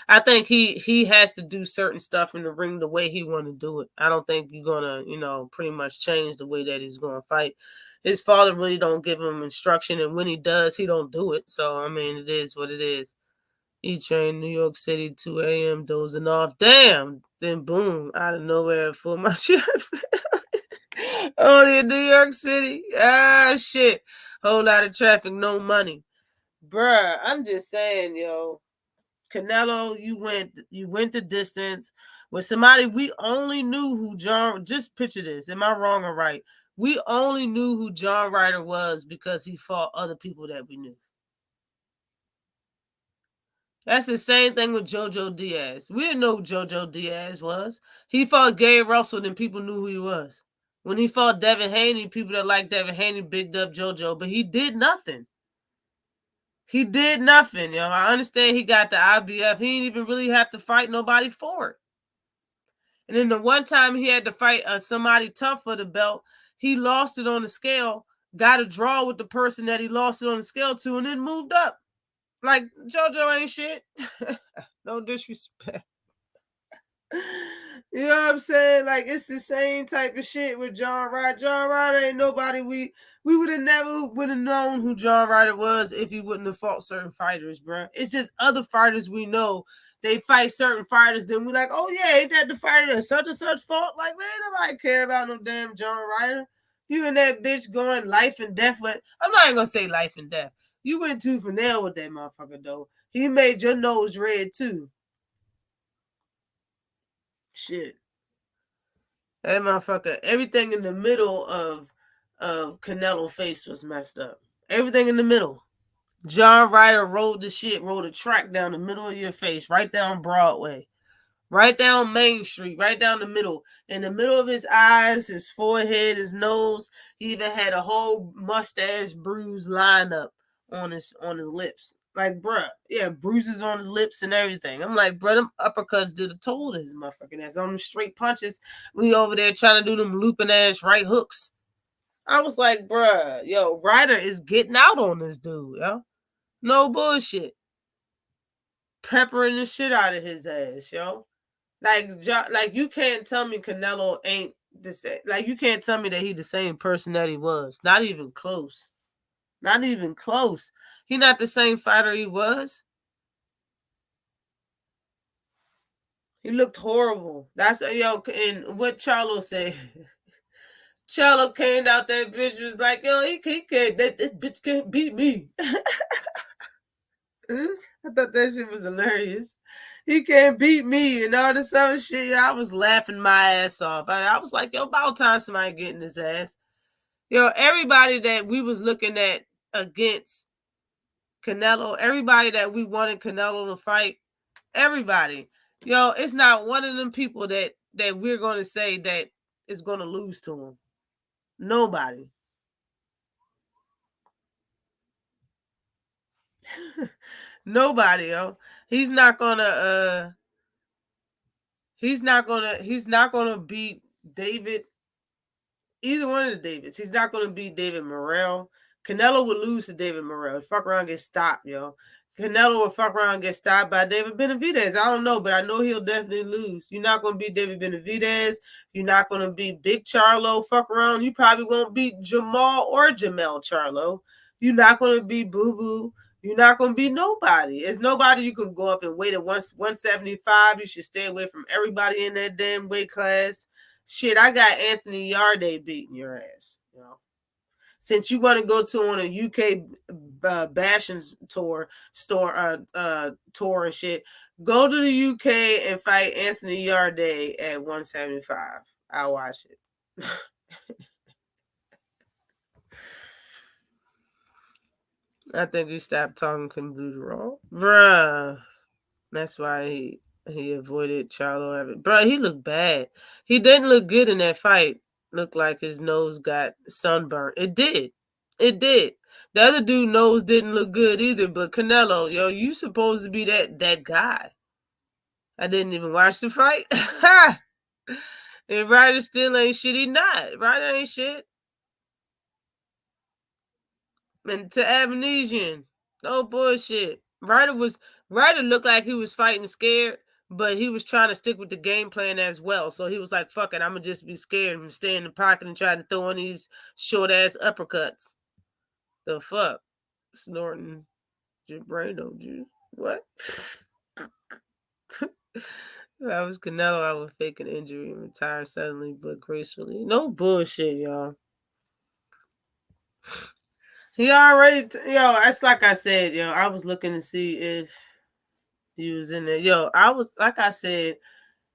I think he has to do certain stuff in the ring the way he want to do it. I don't think you're gonna, pretty much change the way that he's gonna fight. His father really don't give him instruction, and when he does, he don't do it. So I mean, it is what it is. E-Train, New York City, 2 a.m. dozing off. Damn. Then boom, out of nowhere, for my shirt. Only in New York City. Ah, shit. Whole lot of traffic, no money. Bruh, I'm just saying, yo. Canelo, you went the distance with somebody we only knew who John. Just picture this. Am I wrong or right? We only knew who John Ryder was because he fought other people that we knew. That's the same thing with JoJo Diaz. We didn't know who JoJo Diaz was. He fought Gary Russell, and people knew who he was. When he fought Devin Haney, people that like Devin Haney bigged up JoJo, but he did nothing. He did nothing. I understand he got the IBF. He didn't even really have to fight nobody for it. And then the one time he had to fight somebody tough for the belt, he lost it on the scale, got a draw with the person that he lost it on the scale to, and then moved up. Like, JoJo ain't shit. No disrespect. You know what I'm saying? Like, it's the same type of shit with John Ryder. John Ryder ain't nobody. We would have never known who John Ryder was if he wouldn't have fought certain fighters, bro. It's just other fighters we know. They fight certain fighters, then we like, oh yeah, ain't that the fighter that such and such fought? Like, man, nobody care about no damn John Ryder. You and that bitch going life and death with. I'm not even gonna say life and death. You went tooth and nail with that motherfucker though. He made your nose red too. Shit. That motherfucker, everything in the middle of Canelo face was messed up. Everything in the middle. John Ryder rode a track down the middle of your face, right down Broadway, right down Main Street, right down the middle. In the middle of his eyes, his forehead, his nose, he even had a whole mustache bruise lined up on his lips. Like, bruh, yeah, bruises on his lips and everything. I'm like, bruh, them uppercuts did a toll to his motherfucking ass. On them straight punches, we over there trying to do them looping ass right hooks. I was like, bruh, yo, Ryder is getting out on this dude, yo. No bullshit. Peppering the shit out of his ass, yo. Like you can't tell me Canelo ain't the same. Like, you can't tell me that he the same person that he was. Not even close. Not even close. He not the same fighter he was. He looked horrible. That's yo. And what Charlo said. Charlo came out that bitch was like, yo, he can't. That bitch can't beat me. I thought that shit was hilarious. He can't beat me and all this other shit. I was laughing my ass off. I was like, yo, about time somebody getting his ass. Yo, everybody that we was looking at against Canelo, everybody that we wanted Canelo to fight, everybody. Yo, it's not one of them people that we're going to say that is going to lose to him. Nobody. Nobody, yo. He's not gonna beat David. Either one of the Davids. He's not gonna beat David Morrell. Canelo would lose to David Morrell. Fuck around and get stopped, yo. Canelo will fuck around and get stopped by David Benavidez. I don't know, but I know he'll definitely lose. You're not gonna beat David Benavidez. You're not gonna beat Big Charlo. Fuck around. You probably won't beat Jamal or Jamel Charlo. You're not gonna beat Boo Boo. You're not going to beat nobody. There's nobody you can go up and weight at 175. You should stay away from everybody in that damn weight class. Shit, I got Anthony Yarde beating your ass. You know, since you want to go to on a UK bashing tour and shit, go to the UK and fight Anthony Yarde at 175. I'll watch it. I think we stopped talking computer wrong. Bruh. That's why he avoided Charlo. Bruh, he looked bad. He didn't look good in that fight. Looked like his nose got sunburned. It did. It did. The other dude's nose didn't look good either, but Canelo, yo, you supposed to be that guy. I didn't even watch the fight. And Ryder still ain't shit. He not. Ryder ain't shit. And to Avenesian, no bullshit. Ryder looked like he was fighting scared, but he was trying to stick with the game plan as well. So he was like, fuck it, I'm going to just be scared and stay in the pocket and try to throw in these short-ass uppercuts. The fuck? Snorting Gibrano juice. What? If I was Canelo, I would fake an injury and retire suddenly but gracefully. No bullshit, y'all. He already, that's like I said, I was looking to see if he was in there. I was, like I said,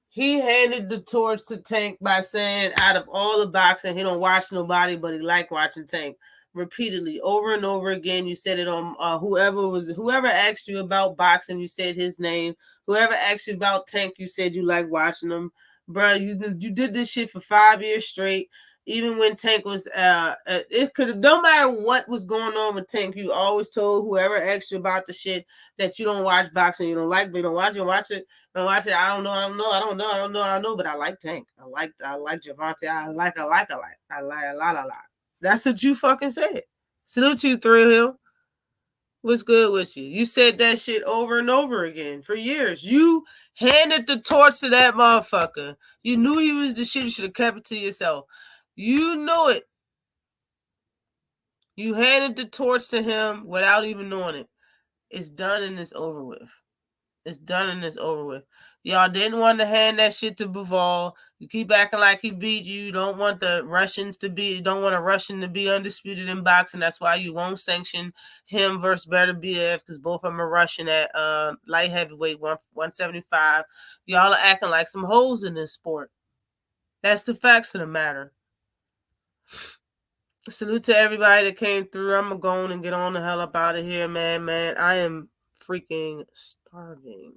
he handed the torch to Tank by saying out of all the boxing, he don't watch nobody, but he like watching Tank. Repeatedly, over and over again, you said it on whoever asked you about boxing, you said his name. Whoever asked you about Tank, you said you like watching him. Bro, you did this shit for 5 years straight. Even when Tank was, it could have, no matter what was going on with Tank, you always told whoever asked you about the shit that you don't watch boxing, you don't like, but you don't watch it, don't watch it. I don't know, but I like Tank. I like Javante. I like a lot. That's what you fucking said. Salute to you, Thrill Hill. What's good with you? You said that shit over and over again for years. You handed the torch to that motherfucker. You knew he was the shit. You should have kept it to yourself. You know it. You handed the torch to him without even knowing it. It's done and it's over with. It's done and it's over with. Y'all didn't want to hand that shit to Bivol. You keep acting like he beat you. You don't want the Russians to be, don't want a Russian to be undisputed in boxing. That's why you won't sanction him versus Better BF, because both of them are Russian at light heavyweight 175. Y'all are acting like some hoes in this sport. That's the facts of the matter. Salute to everybody that came through. I'm going to go on and get on the hell up out of here, man. I am freaking starving.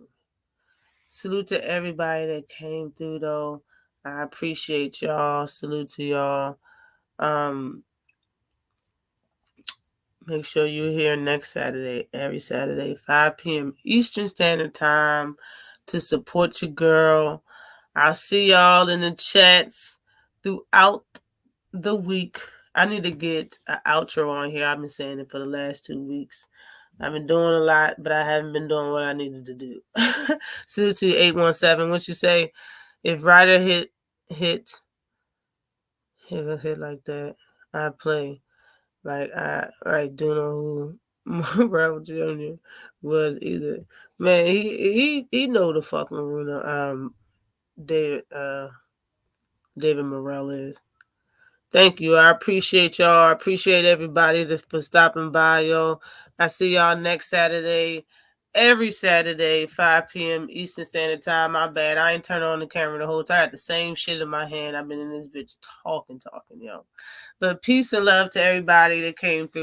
Salute to everybody that came through, though. I appreciate y'all. Salute to y'all. Make sure you're here next Saturday, every Saturday, 5 p.m. Eastern Standard Time to support your girl. I'll see y'all in the chats throughout the week. I need to get an outro on here. I've been saying it for the last 2 weeks. I've been doing a lot, but I haven't been doing what I needed to do. Salute to 817. What you say? If Ryder hit like that, I play. Like I do know who Morrell Jr. was either. Man, he know the fucking Maruna David Morrell is. Thank you. I appreciate y'all. I appreciate everybody for stopping by, y'all. I see y'all next Saturday. Every Saturday, 5 p.m. Eastern Standard Time. My bad. I ain't turned on the camera the whole time. I had the same shit in my hand. I've been in this bitch talking, yo. But peace and love to everybody that came through.